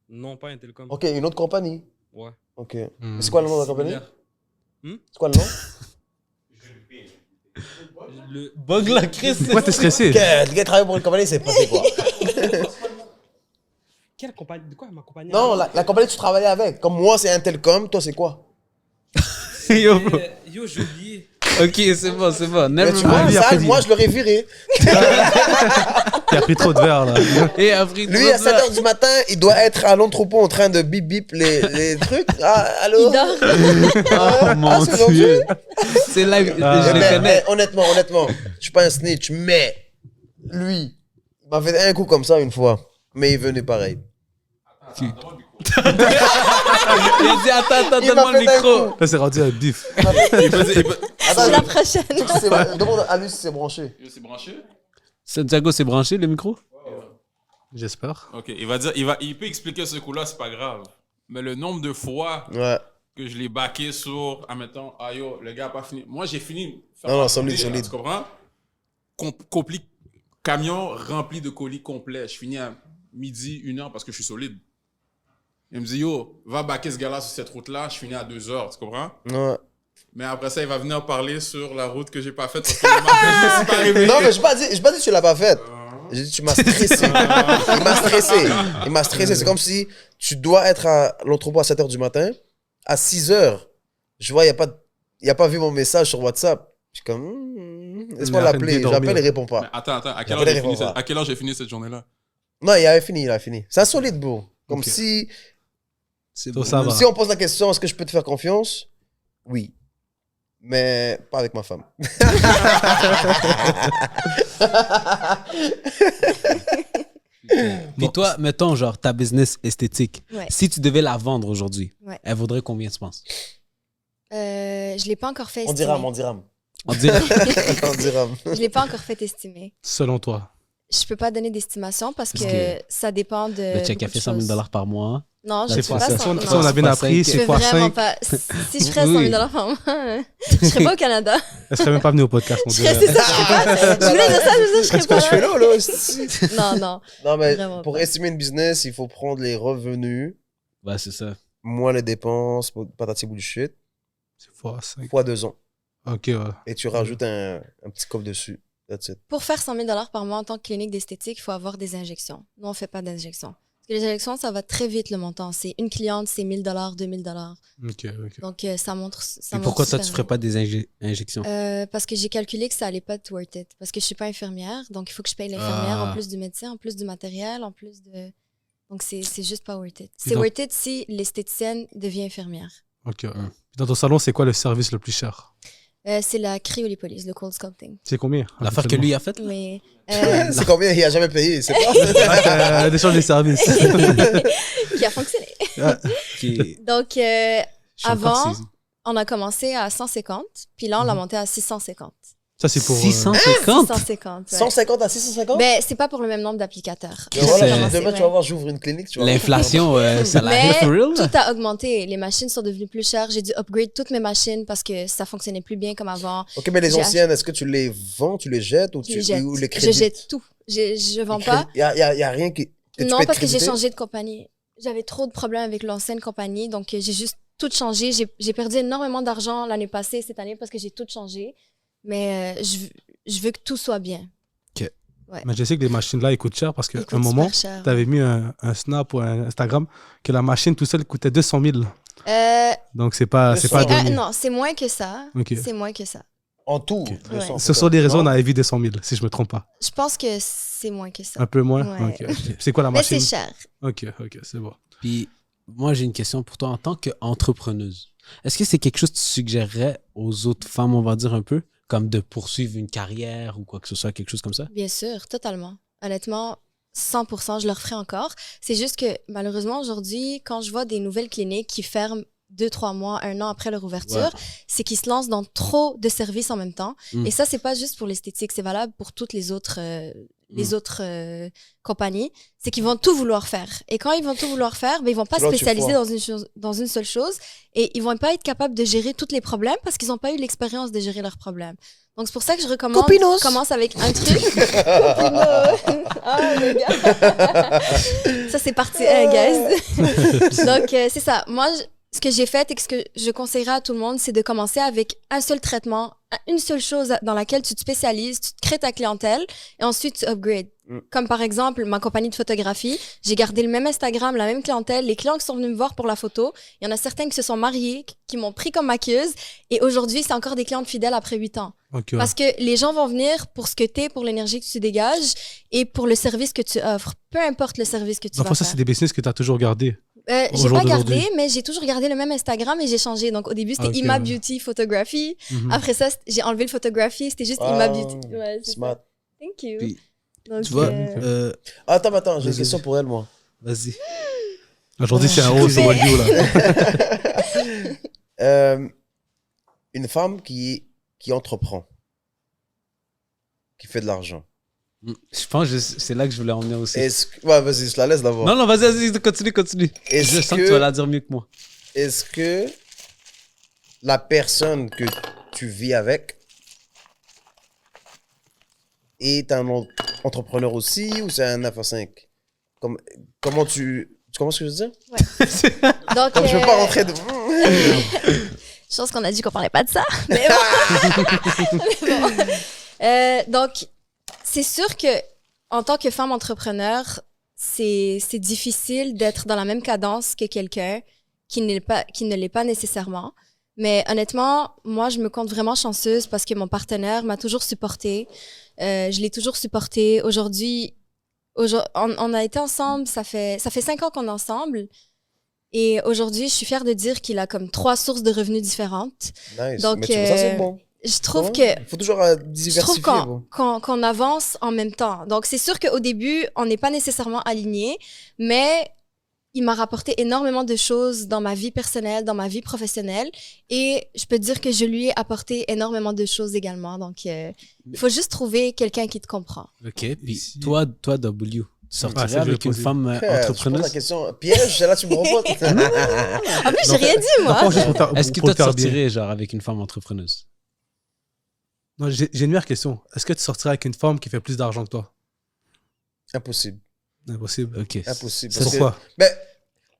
Non, pas Intelcom. Ok, une autre compagnie? Ouais. Ok. Mais c'est quoi le nom de la compagnie? Similaire. C'est quoi le nom? Le... Bug la Chris. Pourquoi t'es stressé? Ok, le gars travaille pour une compagnie, c'est passé quoi? Quelle compagnie? De quoi ma compagnie? Non, la compagnie que tu travaillais avec. Comme moi, c'est Intelcom, toi, c'est quoi? Yo, bro. Yo, j'ai oublié. Ok, c'est bon, c'est bon. Mais Never tu vois, mind. ça, moi, je l'aurais viré. Il a pris trop de verre là. Et après, Lui, à 7h du matin, il doit être à l'entrepôt en train de bip bip les trucs. Ah, allô? Il dort. Oh mon c'est vendu? dieu. C'est là que je les Mais, connais. honnêtement, je suis pas un snitch, mais lui, il m'a fait un coup comme ça une fois. Mais il venait pareil. Il a dit attends, Il donne-moi m'a le fait un micro. coup. Là, c'est rendu un bif. Attends, C'est la prochaine. demande à lui si c'est branché. C'est branché? Santiago, c'est branché le micro? J'espère. Ok, il peut expliquer ce coup-là, c'est pas grave. Mais le nombre de fois Ouais. que je l'ai backé sur, admettons, ah yo, le gars n'a pas fini. Moi, j'ai fini. Non, ma solide, journée, là, solide. Tu comprends? Camion rempli de colis complets. Je finis à midi, 1h parce que je suis solide. Il me dit, yo, va backer ce gars-là sur cette route-là. Je finis à 2h, tu comprends? Ouais. Mais après ça, il va venir parler sur la route que j'ai pas faite parce que le matin, je me suis pas réveillé. Non, mais j'ai pas dit que tu l'as pas faite. J'ai dit tu m'as stressé. Il m'a stressé. Il m'a stressé. C'est comme si tu dois être à l'entrepôt à 7h du matin. À 6h, je vois, il n'y a pas vu mon message sur WhatsApp. Je suis comme, laisse-moi Il a l'appeler. arrêté de J'appelle, il dormir. répond Mais pas. attends, à Il appelle, il répond pas. à quelle heure j'ai fini cette journée-là? Non, il avait fini, il a fini. C'est un solide, bro. Comme Ok. si, C'est Donc, ça va. si on pose la question, est-ce que je peux te faire confiance? Oui. Mais pas avec ma femme. Puis toi, mettons, genre, ta business esthétique, Ouais. si tu devais la vendre aujourd'hui, Ouais. elle vaudrait combien, tu penses? Je l'ai pas encore fait On estimer. dirham, on dirham. On dirait... On dirham. Je l'ai pas encore fait estimer. Selon toi. Je peux pas donner d'estimation parce Parce que ça dépend de. Le check a beaucoup fait de 100 000 choses. par mois. Non, je C'est sais fois pas ça. ça. Si on non. a bien fois appris, cinq. Je c'est peux fois vraiment 5. pas. Si je ferais 100 000 par mois, je serais pas au Canada. Elle serait même pas venue au podcast, on Je serais, dirait. c'est ça, je serais pas. Je voulais dire ça, je serais Qu'est-ce que pas je fais là. là, là? Non, non. Non, mais Vraiment pour pas. estimer une business, il faut prendre les revenus, Ouais, c'est ça. moins les dépenses, patati bullshit, C'est fois 5. fois 2 ans. Ok, ouais. Et tu rajoutes un petit coffre dessus. That's it. Pour faire 100 000 par mois en tant que clinique d'esthétique, il faut avoir des injections. Nous, on fait pas d'injections. Parce que les injections, ça va très vite le montant. C'est une cliente, c'est 1 000 2 000 Ok, ok. Donc, ça montre. Ça Et montre pourquoi toi, super tu ferais vite. pas des injections? Parce que j'ai calculé que ça allait pas être worth it. Parce que je suis pas infirmière, donc il faut que je paye l'infirmière Ah. en plus du médecin, en plus du matériel, en plus de. Donc c'est juste pas worth it. C'est donc- worth it si l'esthéticienne devient infirmière. Ok. Dans ton salon, c'est quoi le service le plus cher? C'est la cryolipolyse, le cold sculpting. C'est combien? L'affaire que lui a faite, là? Mais C'est combien? Il a jamais payé, c'est pas? D'échange des services. qui a fonctionné. Qui... Donc Je suis encore avant, saisi. on a commencé à 150, puis là on l'a monté à 650. Ça, c'est pour. 650? 650. Ouais. 150 à 650? Mais c'est pas pour le même nombre d'applicateurs. Mais Ça voilà, fait commencer, demain, tu ouais. vas voir, j'ouvre une clinique, tu vois. L'inflation, ça Mais l'arrive for real? tout a augmenté. Les machines sont devenues plus chères. J'ai dû upgrade toutes mes machines parce que ça fonctionnait plus bien comme avant. Ok, mais les J'ai anciennes, est-ce que tu les vends, tu les jettes ou Je les jette. ou les Je crédites? jette tout. Je vends pas. Il y a rien que tu Non, peux parce que j'ai créditer? changé de compagnie. J'avais trop de problèmes avec l'ancienne compagnie, donc j'ai juste tout changé. J'ai perdu énormément d'argent l'année passée, cette année, parce que j'ai tout changé. Mais je veux que tout soit bien. Mais je sais que les machines-là, ils coûtent cher parce qu'à Il un coûte moment, super cher. tu avais mis un Snap ou un Instagram que la machine tout seul coûtait 200 000. Donc, c'est pas donné. Non, c'est moins que ça. Ok. C'est moins que ça. En tout. Ouais. 200, Ce sont des raisons, on non? avait vu 200 000, si je me trompe pas. Je pense que c'est moins que ça. Un peu moins? Ouais. Ok, ok. C'est quoi la Mais machine? c'est cher. Ok, c'est bon. Puis, moi, j'ai une question pour toi en tant qu'entrepreneuse. Est-ce que c'est quelque chose que tu suggérerais aux autres femmes, on va dire un peu, comme de poursuivre une carrière ou quoi que ce soit, quelque chose comme ça? Bien sûr, totalement. Honnêtement, 100%, je le referai encore. C'est juste que malheureusement, aujourd'hui, quand je vois des nouvelles cliniques qui ferment 2-3 mois, 1 an après leur ouverture, Ouais. c'est qu'ils se lancent dans trop de services en même temps. Mm. Et ça, c'est pas juste pour l'esthétique, c'est valable pour toutes les autres, compagnies. C'est qu'ils vont tout vouloir faire. Et quand ils vont tout vouloir faire, ben, ils vont pas C'est là où tu spécialiser foires. dans une seule chose et ils vont pas être capables de gérer tous les problèmes parce qu'ils n'ont pas eu l'expérience de gérer leurs problèmes. Donc, c'est pour ça que je recommande. Copinos. Commence avec un truc. Copinos. Ah, le gars. Ça, c'est partie 1, guys. Donc, c'est ça. Moi, ce que j'ai fait et ce que je conseillerais à tout le monde, c'est de commencer avec un seul traitement, une seule chose dans laquelle tu te spécialises, tu te crées ta clientèle et ensuite tu upgrades. Comme par exemple, ma compagnie de photographie, j'ai gardé le même Instagram, la même clientèle. Les clients qui sont venus me voir pour la photo, il y en a certains qui se sont mariés, qui m'ont pris comme maquilleuse. Et aujourd'hui, c'est encore des clientes fidèles après 8 ans. Ok, ouais. Parce que les gens vont venir pour ce que t'es, pour l'énergie que tu dégages et pour le service que tu offres. Peu importe le service que tu Enfin, vas ça, faire. c'est des business que tu as toujours gardé. J'ai au jour pas gardé, d'aujourd'hui. mais j'ai toujours gardé le même Instagram et j'ai changé. Donc au début, c'était Ok, Ima ouais. Beauty Photography. Mhm. Après ça, j'ai enlevé le photography, c'était juste Ah, Ima Beauty. Ouais, c'est Smart. ça. Thank you. Puis, Donc, Tu vois, Attends, j'ai une Vas-y. question pour elle, moi. vas-y. Aujourd'hui, c'est un haut sur Wagyu, là. Une femme qui entreprend, qui fait de l'argent. Je pense que c'est là que je voulais en venir aussi. Ouais, vas-y, je la laisse d'abord. Non, vas-y, continue. Est-ce Je sens que tu vas la dire mieux que moi. Est-ce que la personne que tu vis avec est un entrepreneur aussi ou c'est un 9 à 5? Comment tu comprends ce que je veux dire? Donc, Comme je veux pas rentrer de... je pense qu'on a dit qu'on parlait pas de ça. Mais bon. Mais bon. Donc, c'est sûr que en tant que femme entrepreneur, c'est difficile d'être dans la même cadence que quelqu'un qui ne l'est pas nécessairement. Mais honnêtement, moi, je me compte vraiment chanceuse parce que mon partenaire m'a toujours supportée. Je l'ai toujours supporté. Aujourd'hui, on a été ensemble, ça fait 5 ans qu'on est ensemble. Et aujourd'hui, je suis fière de dire qu'il a comme 3 sources de revenus différentes. Nice. Donc, Mais tu vois, ça, c'est bon. Je trouve Ouais. que Il faut toujours je trouve diversifier. bon. qu'on avance en même temps. Donc, c'est sûr qu'au début, on n'est pas nécessairement alignés, mais il m'a rapporté énormément de choses dans ma vie personnelle, dans ma vie professionnelle. Et je peux dire que je lui ai apporté énormément de choses également. Donc, il faut juste trouver quelqu'un qui te comprend. OK. Puis Ici. toi, W, tu sortirais c'est que je avec vais une poser. femme Je pose la entrepreneuse? question. Piège, là, tu me réponds. En plus, j'ai rien dit, moi. D'abord, juste pour ta- Est-ce que pour toi, le tu faire bien. sortirais genre avec une femme entrepreneuse? Non, j'ai une meilleure question. Est-ce que tu sortirais avec une femme qui fait plus d'argent que toi? Impossible. Impossible. OK. Impossible. C'est Parce que- pourquoi? Ben,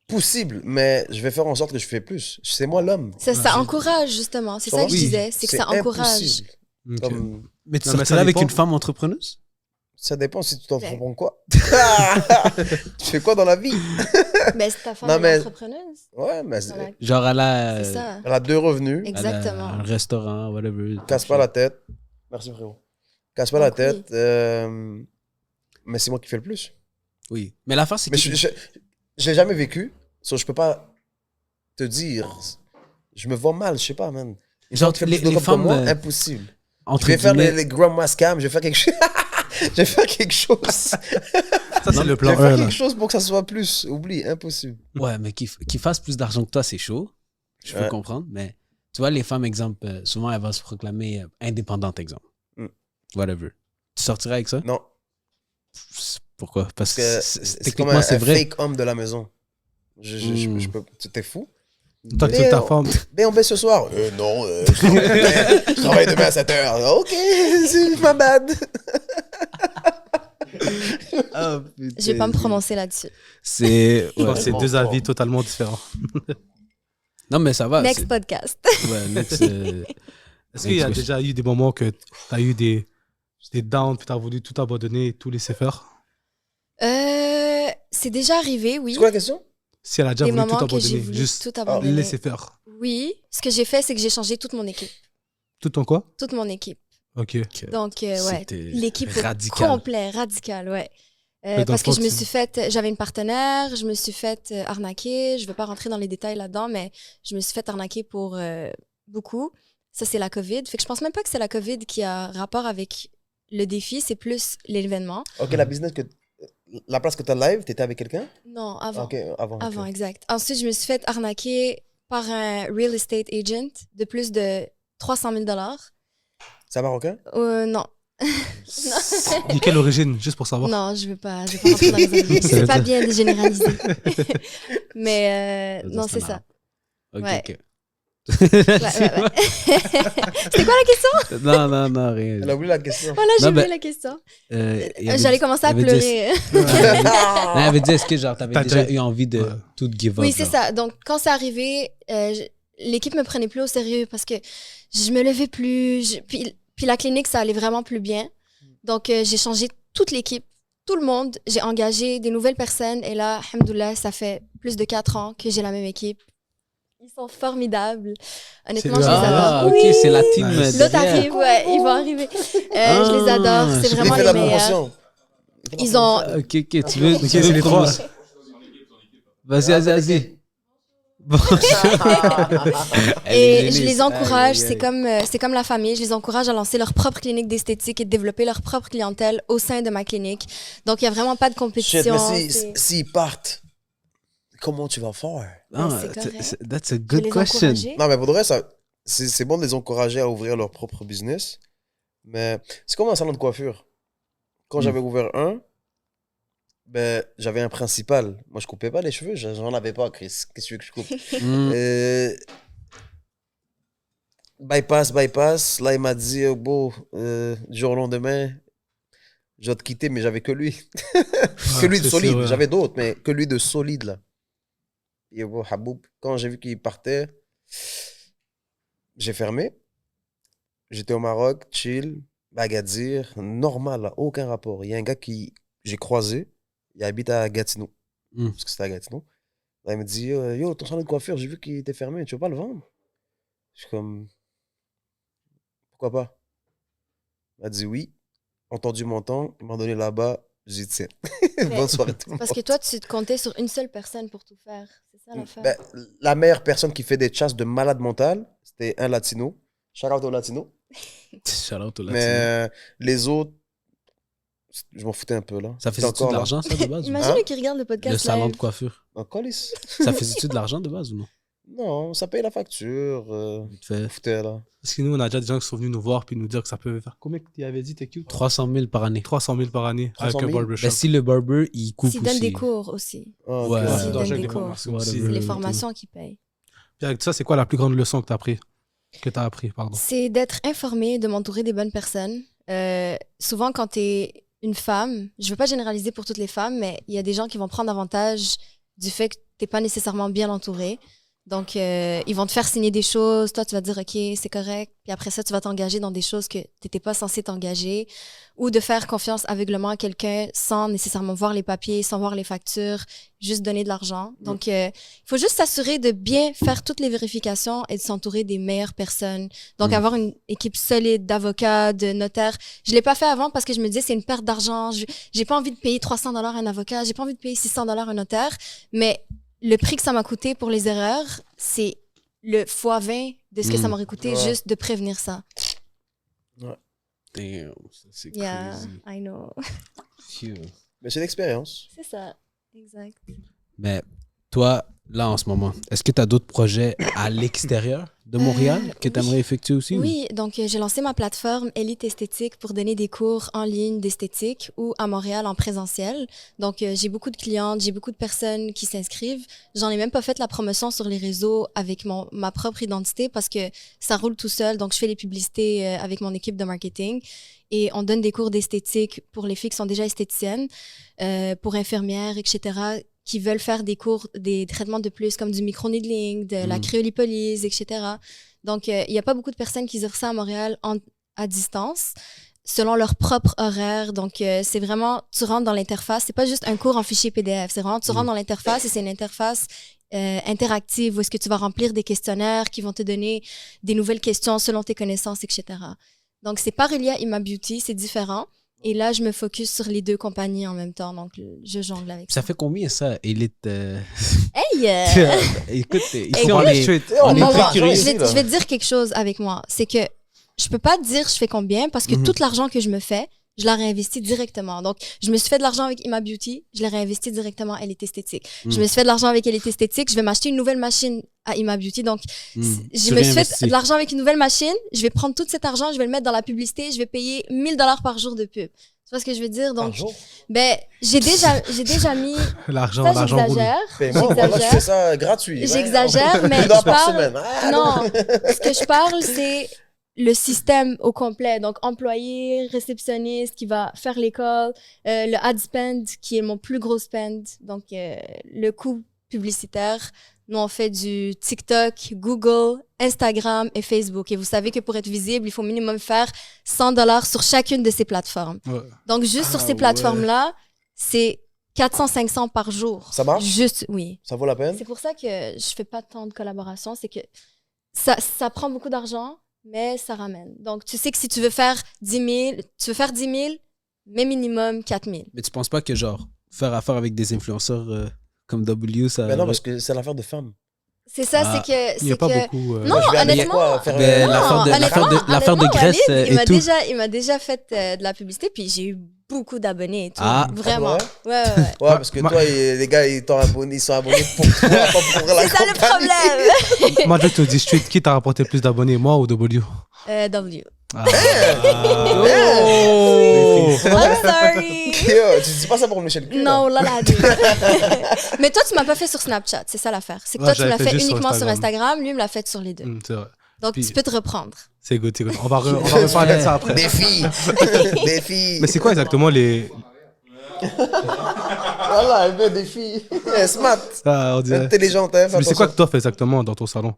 possible, mais je vais faire en sorte que je fais plus. C'est moi l'homme. Ça encourage, justement. C'est ça que je Oui, disais. C'est que ça encourage. impossible. Ok. Comme, Mais tu Non, mais sortirais ça avec dépend. une femme entrepreneuse? ça dépend si tu t'en Ben. prends quoi. Tu fais quoi dans la vie? Mais c'est ta femme Non, est mais- entrepreneuse. Ouais, mais Voilà. Genre, elle a, C'est ça. elle a 2 revenus. elle a Exactement. un restaurant, whatever. Casse pas la tête. Merci frérot. Casse pas la Donc, oui. tête. Mais c'est moi qui fais le plus. Oui. Mais l'affaire, c'est Mais que... j'ai jamais vécu. So je peux pas te dire. Je me vois mal, je sais pas, man. Une Genre, femme qui fait les- plus de les com que moi, femmes, impossible. entre Je vais faire guillemets- les grandma scam, je vais faire quelque chose. Je vais faire quelque chose. Ça, c'est le Je plan vais faire 1, là. quelque chose pour que ça soit plus. Oublie, impossible. Ouais, mais qu'il fasse plus d'argent que toi, c'est chaud. Je peux Ouais. comprendre. Mais tu vois, les femmes, exemple, souvent, elles vont se proclamer indépendantes, exemple. Mm. Whatever. Tu sortirais avec ça? Non. Pourquoi? Parce Parce que que c'est comme techniquement, un c'est vrai. fake homme de la maison. Je peux. T'es fou? Toi, tu Mais es ta on- femme. Ben, on baisse ce soir. Non, je travaille demain à 7h. Ok, c'est ma bad. Je vais pas me prononcer là-dessus. C'est. Je pense ouais. que c'est 2 avis totalement différents. Non, mais ça va. Next podcast. Ouais, next, Est-ce qu'il y a next déjà eu des moments que tu as eu des downs, puis tu as voulu tout abandonner, tout laisser faire? C'est déjà arrivé, oui. C'est quoi la question? Si elle a déjà Des voulu tout moments que j'ai abandonner, voulu juste tout abandonner. laisser faire. Oui. Ce que j'ai fait, c'est que j'ai changé toute mon équipe. Tout en quoi? Toute mon équipe. Ok. Donc, ouais. C'était L'équipe au radical. complet, radical, ouais. Mais dans Parce le que fond, je me tu- suis fait, j'avais une partenaire, je me suis fait arnaquer. Je ne vais pas rentrer dans les détails là-dedans, mais je me suis fait arnaquer pour beaucoup. Ça, c'est la COVID. Fait que je pense même pas que c'est la COVID qui a rapport avec le défi, c'est plus l'événement. Ok, la business que. La place que tu as live, tu étais avec quelqu'un? Non, avant. Ok, avant. ok. Avant, exact. Ensuite, je me suis fait arnaquer par un real estate agent de plus de 300 000 $. C'est un Marocain? Non. De quelle origine, juste pour savoir? Non, je veux pas rentrer dans les avis. C'est pas bien de généraliser. Mais non, c'est ça. Ok, Ouais. ok. Ouais. C'était quoi la question? Non, rien. Elle a oublié la question. Voilà, j'ai Non, oublié ben, la question. Il y avait- J'allais commencer à il y avait dit- pleurer. Non, il avait dit, est-ce que genre, t'avais T'as déjà déjà- eu envie de Ouais. tout give up? Oui, c'est genre? ça. Donc, quand c'est arrivé, l'équipe me prenait plus au sérieux parce que je me levais plus. Puis la clinique, ça allait vraiment plus bien. Donc, j'ai changé toute l'équipe, tout le monde. J'ai engagé des nouvelles personnes. Et là, alhamdoulilah, ça fait plus de 4 ans que j'ai la même équipe. Ils sont formidables. Honnêtement, C'est je les eux. adore. Ah, ok, Oui. c'est la team. Nice. L'autre derrière. arrive, ouais, ils vont arriver. Je les adore, c'est je vraiment fait les la meilleurs. promotion. Ils ont, Ok, tu veux, Ok, c'est les trois. Vas-y. Bon. Elle et est je gênée, les ça. encourage, Aïe, c'est comme la famille, je les encourage à lancer leur propre clinique d'esthétique et de développer leur propre clientèle au sein de ma clinique. Donc, il n'y a vraiment pas de Shit, compétition. mais c'est- s'ils partent, comment tu vas faire? Non, c'est correct. that's a je vais good les question. encourager. Non, mais pour de vrai, c'est bon de les encourager à ouvrir leur propre business. Mais c'est comme un salon de coiffure. Quand j'avais ouvert un, ben, j'avais un principal. Moi, je coupais pas les cheveux. J'en avais pas, Chris. Qu'est-ce que tu veux que je coupe? Mm. bypass. Là, il m'a dit, bon, du jour au lendemain, je vais te quitter, mais j'avais que lui. Que lui de c'est solide. sûr, ouais. J'avais d'autres, mais que lui de solide, là. Et bon, Haboub, quand j'ai vu qu'il partait, j'ai fermé. J'étais au Maroc, chill, Agadir, normal, là, aucun rapport. Il y a un gars qui j'ai croisé, il habite à Gatineau, parce que c'était à Gatineau. Là, il me dit, yo, ton salon de coiffure, j'ai vu qu'il était fermé, tu veux pas le vendre? Je suis comme, pourquoi pas? Il m'a dit oui, entendu mon temps, il m'a donné là-bas, j'ai dit tiens. Bonne soirée tout le monde. Parce que toi, tu te comptais sur une seule personne pour tout faire. C'est ça l'affaire. Ben, la meilleure personne qui fait des chasses de malade mental, c'était un latino. Shout out au latino. Shout out au Mais Latino. les autres, je m'en foutais un peu là. Ça faisait-tu de l'argent, ça, de base? ou- Imagine Hein? qui regarde le podcast Le salon live. de coiffure. En colis. Ça faisait-tu de l'argent, de base, ou non? Non, ça paye la facture. Vite fait. Je m'en foutais là. Parce que nous, on a déjà des gens qui sont venus nous voir puis nous dire que ça peut faire. Combien que tu avais dit, t'es cute? 300 000 par année. 300 000 par année 300 avec 000? un barbershop. Ben, si le barber, il coupe S'ils donnent aussi. des cours aussi. Ah, ok. Ouais. Ouais, S'ils dans donnent chaque des cours. formations Whatever. aussi. C'est les tout. formations qui payent. Puis avec ça, c'est quoi la plus grande leçon que tu as appris? Que tu as appris, pardon. C'est d'être informé, de m'entourer des bonnes personnes. Souvent, quand tu es une femme, je ne veux pas généraliser pour toutes les femmes, mais il y a des gens qui vont prendre avantage du fait que tu n'es pas nécessairement bien entouré. Donc, ils vont te faire signer des choses. Toi, tu vas te dire, OK, c'est correct. Puis après ça, tu vas t'engager dans des choses que tu n'étais pas censé t'engager. Ou de faire confiance aveuglement à quelqu'un sans nécessairement voir les papiers, sans voir les factures, juste donner de l'argent. Donc, il faut juste s'assurer de bien faire toutes les vérifications et de s'entourer des meilleures personnes. Donc, avoir une équipe solide d'avocats, de notaires. Je l'ai pas fait avant parce que je me disais, c'est une perte d'argent. J'ai pas envie de payer 300 $ à un avocat. J'ai pas envie de payer 600 $ à un notaire. Mais le prix que ça m'a coûté pour les erreurs, c'est le x20 de ce que ça m'aurait coûté Ouais. juste de prévenir ça. Damn, ça, c'est Yeah, crazy. I know. Phew. Mais c'est l'expérience. C'est ça, exact. Mais toi, là, en ce moment, est-ce que tu as d'autres projets à l'extérieur de Montréal que oui. tu aimerais effectuer aussi? ou- Oui, donc j'ai lancé ma plateforme Elite Esthétique pour donner des cours en ligne d'esthétique ou à Montréal en présentiel. Donc j'ai beaucoup de clientes, j'ai beaucoup de personnes qui s'inscrivent. J'en ai même pas fait la promotion sur les réseaux avec ma propre identité parce que ça roule tout seul. Donc je fais les publicités avec mon équipe de marketing et on donne des cours d'esthétique pour les filles qui sont déjà esthéticiennes, pour infirmières, etc., qui veulent faire des cours, des traitements de plus comme du micro-needling, de la cryolipolyse, etc. Donc, il n'y a pas beaucoup de personnes qui offrent ça à Montréal à distance, selon leur propre horaire. Donc, c'est vraiment, tu rentres dans l'interface. C'est pas juste un cours en fichier PDF. C'est vraiment, tu rentres dans l'interface et c'est une interface interactive où est-ce que tu vas remplir des questionnaires qui vont te donner des nouvelles questions selon tes connaissances, etc. Donc, c'est pas relié à Ima Beauty, c'est différent. Et là, je me focus sur les deux compagnies en même temps. Donc, je jongle avec Ça ça. fait combien ça, Elite? Hey! Écoute, ici, Écoute, on est... On est Maman, très curieux je ici, là. vais te dire quelque chose avec moi. C'est que je peux pas te dire je fais combien parce que tout l'argent que je me fais, je la réinvestis directement. Donc, je me suis fait de l'argent avec Ima Beauty, je l'ai réinvesti directement à Elite Esthétique. Je me suis fait de l'argent avec Elite Esthétique, je vais m'acheter une nouvelle machine à Ima Beauty. Donc, je Tu me suis fait réinvestis. de l'argent avec une nouvelle machine, je vais prendre tout cet argent, je vais le mettre dans la publicité, je vais payer 1 000 $ par jour de pub. Tu vois ce que je veux dire? Par Donc, jour. ben, j'ai déjà mis, L'argent, ça l'argent roule. j'exagère, Moi, moi, je fais ça gratuit. J'exagère, mais Une heure je par parle- semaine. Ah, non, ce que je parle, c'est le système au complet. Donc, employé, réceptionniste qui va faire l'école, le ad spend qui est mon plus gros spend. Donc, le coût publicitaire. Nous, on fait du TikTok, Google, Instagram et Facebook. Et vous savez que pour être visible, il faut minimum faire 100 $ sur chacune de ces plateformes. Ouais. Donc, juste sur Ah, ces plateformes-là, c'est 400-500 par jour. Ça marche? Juste, oui. Ça vaut la peine? C'est pour ça que je fais pas tant de collaborations. C'est que ça prend beaucoup d'argent, mais ça ramène. Donc, tu sais que si tu veux faire 10 000, mais minimum 4 000. Mais tu penses pas que, genre, faire affaire avec des influenceurs comme W, ça... Mais non, parce que c'est l'affaire de femmes. C'est ça, Ah, c'est que... Il n'y a c'est pas que- beaucoup. Non, Je vais aller honnêtement, quoi, faire Ben, un- l'affaire de- l'affaire de honnêtement, Grèce, Walid, et tout. il m'a déjà fait de la publicité, puis j'ai eu beaucoup d'abonnés et tout. Ah. Vraiment. Ah Ouais. Ouais, parce que toi, les gars, ils sont abonnés pour toi, pas pour la C'est ça le compagnie. problème. Moi, je te dis straight, qui t'a rapporté plus d'abonnés, moi ou W? W. Ah. Oh! I'm sorry. Yo, tu dis pas ça pour Michel Q, là. Non, là, là. Mais toi, tu m'as pas fait sur Snapchat, c'est ça l'affaire. C'est que Ouais, toi, tu me l'as j'avais fait fait juste sur uniquement sur Instagram. Instagram, lui me l'a fait sur les deux. C'est vrai. Donc, Puis- tu peux te reprendre. C'est good, c'est good. On va reparler de ça après. Des filles. Des filles. Mais c'est quoi exactement les. Voilà, elle veut des filles. Elle est smart. Ah, on dirait. Intelligente, hein. fais Mais c'est quoi que attention. tu offres exactement dans ton salon?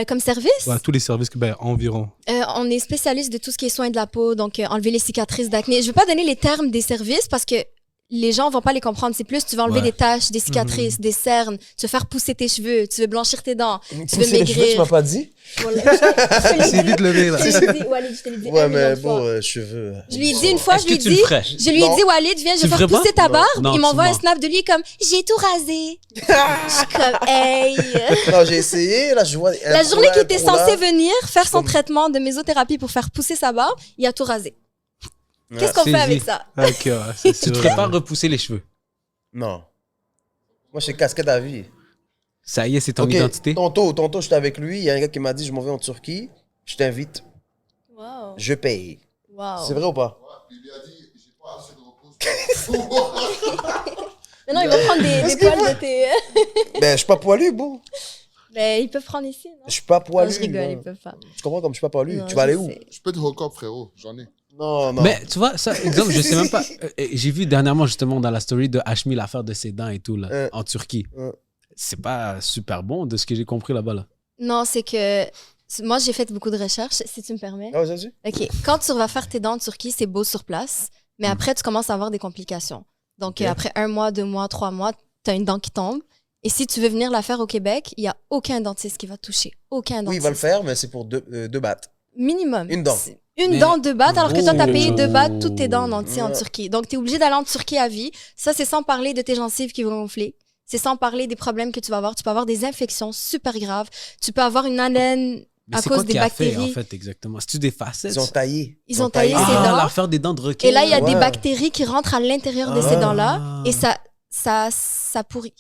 Comme service, Ouais, tous les services que, ben, environ. on est spécialiste de tout ce qui est soins de la peau, donc enlever les cicatrices d'acné. Je veux pas donner les termes des services parce que les gens vont pas les comprendre. C'est plus, tu vas enlever Ouais. des taches, des cicatrices, des cernes, tu veux faire pousser tes cheveux, tu veux blanchir tes dents. Tu veux Pousser les cheveux, tu maigrir. m'as pas dit? C'est vite levé, là. Je te l'ai dit, Walid, je te l'ai dit. Ouais, un mais million de fois. bon, cheveux. Je lui ai dit une fois, Est-ce je lui que ai tu le dit, ferais? je lui ai Non. dit, Walid, viens, je Tu vais le faire ferais pousser pas? ta barbe. Non, Il tu m'envoie un mens. snap de lui comme, j'ai tout rasé. Je suis comme, hey. Non, j'ai essayé, là, je vois. La journée qu'il était censé venir. venir faire son Comme- traitement de mésothérapie pour faire pousser sa barbe, il a tout rasé. Qu'est-ce qu'on fait Saisi. avec ça? Ok, ouais, c'est Tu sûr. te ferais pas repousser les cheveux. Non. Moi, je suis casquette à vie. Ça y est, c'est ton Ok, identité. tantôt, j'étais avec lui. Il y a un gars qui m'a dit, je m'en vais en Turquie. Je t'invite. Wow. Je paye. Wow. C'est vrai ou pas? Il lui a dit, j'ai pas assez de repos. Maintenant, ils vont prendre des poils de tes. Ben, je suis pas poilu, bon. Ben, ils peuvent prendre ici, non? Je suis pas poilu. Non, je rigole, non. ils peuvent pas. Tu comprends comme je suis pas poilu. Non, Tu vas je aller où? sais. Je peux te hook up, frérot, j'en ai. Non, non. Mais tu vois, ça, exemple, je sais même pas. J'ai vu dernièrement, justement, dans la story de Hashmi, l'affaire de ses dents et tout, là, en Turquie. C'est pas super bon de ce que j'ai compris là-bas, là. Non, c'est que. Moi, j'ai fait beaucoup de recherches, si tu me permets. Ah, vas-y. OK. Quand tu vas faire tes dents en Turquie, c'est beau sur place, mais après, tu commences à avoir des complications. Donc, Ok. après 1 mois, 2 mois, 3 mois, tu as une dent qui tombe. Et si tu veux venir la faire au Québec, il n'y a aucun dentiste qui va toucher. Aucun dentiste. Oui, il va le faire, mais c'est pour deux battes. Minimum. Une dent. C'est Une Mais- dent, 2 battes, alors que toi, tu as payé Oh. 2 battes, toutes tes dents en entier en Ouais. Turquie. Donc, tu es obligé d'aller en Turquie à vie. Ça, c'est sans parler de tes gencives qui vont gonfler. C'est sans parler des problèmes que tu vas avoir. Tu peux avoir des infections super graves. Tu peux avoir une haleine Mais à c'est cause quoi des qui a fait, bactéries. en fait, exactement? C'est-tu des facettes? Ils ont taillé. Ils ont taillé ses Ah, dents. l'affaire des dents de requin. Et là, il y a des Ouais. bactéries qui rentrent à l'intérieur de ces Ah. dents-là et ça pourrit.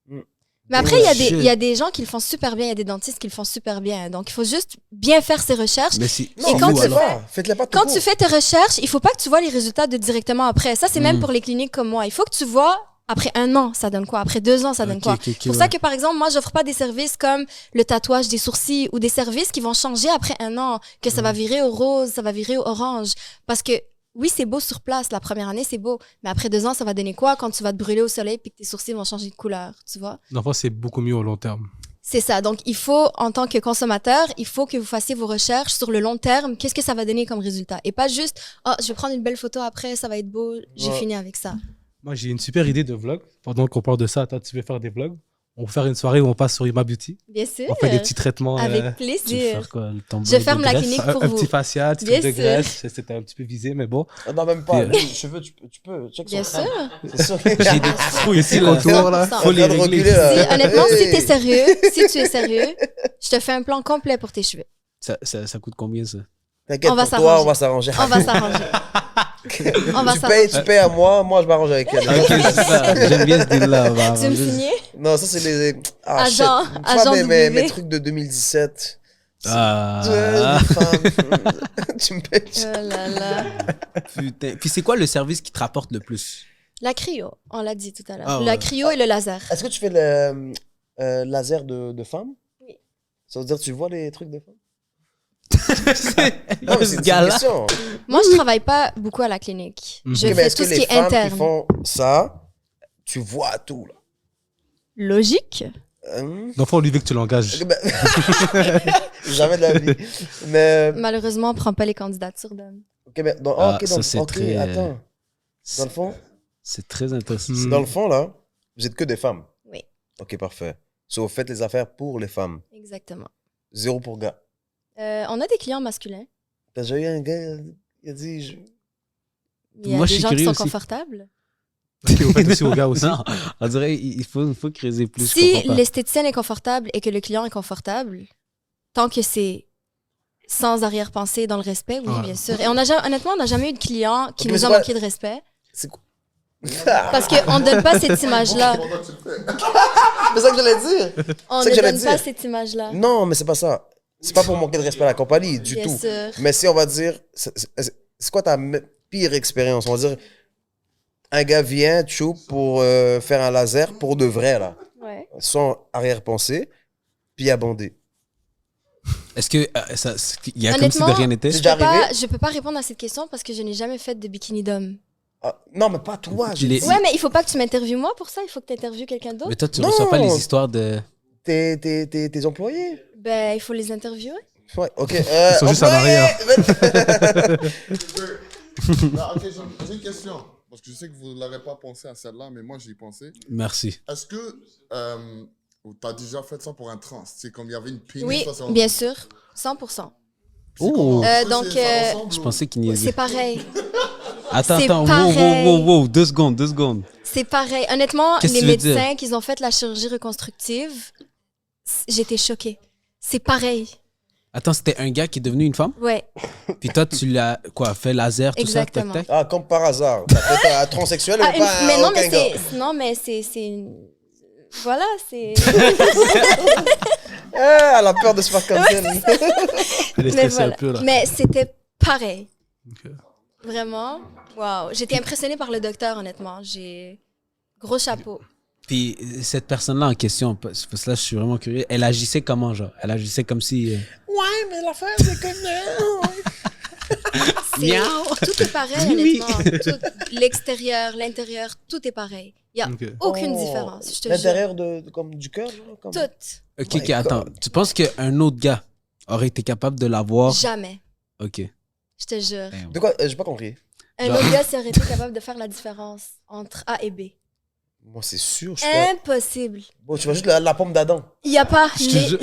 Mm. Mais après, il y a shit. il y a des gens qui le font super bien, il y a des dentistes qui le font super bien. Donc, il faut juste bien faire ses recherches. Mais c'est Non, quand faites-le tu pas. Faites-le pas tout Quand court. tu fais tes recherches, il faut pas que tu vois les résultats de directement après. Ça, c'est même Mm. pour les cliniques comme moi. Il faut que tu vois après 1 an, ça donne quoi? Après 2 ans, ça donne quoi? C'est pour ça que, par exemple, moi, j'offre pas des services comme le tatouage des sourcils ou des services qui vont changer après 1 an, que ça va virer au rose, ça va virer au orange. Parce que, oui, c'est beau sur place. La première année, c'est beau. Mais après 2 ans, ça va donner quoi quand tu vas te brûler au soleil puis que tes sourcils vont changer de couleur, tu vois? L'enfant, c'est beaucoup mieux au long terme. C'est ça. Donc, il faut, en tant que consommateur, il faut que vous fassiez vos recherches sur le long terme. Qu'est-ce que ça va donner comme résultat? Et pas juste, oh, je vais prendre une belle photo après, ça va être beau, j'ai Ouais. fini avec ça. Moi, j'ai une super idée de vlog. Pendant qu'on parle de ça, toi, tu veux faire des vlogs? On va faire une soirée où on passe sur Ima Beauty. Bien sûr. On fait des petits traitements. Avec Tu veux plaisir. faire quoi? Le tombeau Je de ferme la graisse? clinique pour un vous. petit facial, petit Bien truc de sûr. graisse. C'était un petit peu visé, mais bon. Ah, non, même pas. Puis, Les cheveux, tu peux. Check Bien son sûr. crâne. C'est sûr. J'ai des petits trous ici, Petit là. contour, là. 100%. Faut les En train de régler. reculer, là. Si, honnêtement, si Hey. t'es sérieux, si tu es sérieux, je te fais un plan complet pour tes cheveux. Ça coûte combien, ça? T'inquiète, On va pour toi, s'arranger. on va s'arranger. On va s'arranger. On va s'arranger. Tu payes à moi je m'arrange avec elle. Ok, c'est ça. J'aime bien ce deal-là. On va Tu veux me arranger. signer? Non, ça, c'est les. Ah, Agent- shit. Tu vois, agent mes W. trucs de 2017. Ah, Ouais, les femmes. Tu me payes. Oh là là. putain. Puis c'est quoi le service qui te rapporte le plus? La cryo, on l'a dit tout à l'heure. Ah ouais. La cryo et le laser. Est-ce que tu fais le laser de femmes? Oui. Ça veut dire que tu vois les trucs de femmes? Non, mais ce c'est une gars-là. question. Moi, je travaille pas beaucoup à la clinique. Mhm. Je Ok, mais fais est-ce tout que ce qui les est femmes qui interne. font ça, tu vois tout, là? Logique. Hein? L'enfant, lui veut que tu l'engages. Ok, ben- Jamais de la vie. Mais, Malheureusement, on prend pas les candidatures d'hommes. ok, mais dans, Ah, ok, ça, donc, c'est ok, très, attends. Dans le fond, C'est très intéressant. Hmm. dans le fond, là, vous êtes que des femmes. Oui. Ok, parfait. So, vous faites les affaires pour les femmes. Exactement. 0 pour gars. On a des clients masculins. T'as déjà eu un gars, il a dit, Il y a Moi, je des suis gens qui curieux sont aussi. confortables. Ok, vous faites aussi aux gars aussi. Non, on dirait il faut creuser plus. je Si comprends pas. l'esthéticienne est confortable et que le client est confortable, tant que c'est sans arrière-pensée, dans le respect, oui, Ouais. bien sûr. Et honnêtement, on n'a jamais eu de client qui Ok, mais nous c'est a pas- manqué de respect. c'est quoi? Parce qu'on ne donne pas cette image-là. Pendant que tu le fais. C'est ça que j'allais dire. On C'est ne que j'allais donne pas dire. cette image-là. Non, mais c'est pas ça. C'est pas pour manquer de respect à la compagnie, du Bien tout. sûr. Mais si on va dire, c'est quoi ta pire expérience? On va dire, un gars vient, tchou, pour faire un laser pour de vrai, là, Ouais. sans arrière-pensée, puis abondé. Est-ce que il y a comme si de Honnêtement, rien n'était? C'est déjà arrivé? Je peux pas répondre à cette question parce que je n'ai jamais fait de bikini d'homme. Ah, non, mais pas toi. j'ai Les- dit. Ouais, mais il faut pas que tu m'interviewes moi pour ça. Il faut que tu interviewes quelqu'un d'autre. Mais toi, tu Non. reçois pas les histoires de. Tes employés. Ben, il faut les interviewer. Ouais, ok. Ils sont juste en arrière. Non, ok, j'ai une question. Parce que je sais que vous n'avez pas pensé à celle-là, mais moi, j'y ai pensé. Merci. Est-ce que tu as déjà fait ça pour un trans? C'est comme il y avait une pénis. Oui, ça, c'est un- bien sûr. 100%. C'est comment? Est-ce que donc, ça ressemble Je ou- pensais qu'il niaisait. C'est pareil. Attends, c'est attends, wow, pareil. wow, wow, wow, 2 secondes. C'est pareil. Honnêtement, Qu'est-ce que les tu veux dire? médecins qui ont fait la chirurgie reconstructive, j'étais choquée. C'est pareil. Attends, c'était un gars qui est devenu une femme? Ouais, Puis toi, tu l'as, quoi, fait laser, tout Exactement. ça, tac, tac? Ah, comme par hasard. T'as fait un transsexuel, Ah, mais pas mais non, aucun mais gars. non, mais c'est voilà, c'est. Ah, elle a peur de se faire cancel. Elle est mais stressée voilà. un peu, là. Mais c'était pareil. Ok. Vraiment. Waouh. J'étais impressionnée par le docteur, honnêtement. J'ai gros chapeau. Puis cette personne-là en question, parce que là, je suis vraiment curieux, elle agissait comment, genre? Elle agissait comme si... Ouais, mais l'affaire, c'est que C'est- Tout est pareil, Oui. honnêtement. L'extérieur, l'intérieur, tout est pareil. Il n'y a Ok. aucune différence, je te jure. L'intérieur comme du cœur, genre, comme... Tout. Ok, My ok, attends. God. Tu penses qu'un autre gars aurait été capable de l'avoir? Jamais. Ok. Je te jure. De quoi? J'ai pas compris. Un autre gars qui aurait été capable de faire la différence entre A et B. Moi, c'est sûr, je sais Impossible. Bon, tu vois juste la pomme d'Adam. Il n'y a pas. Je te jure.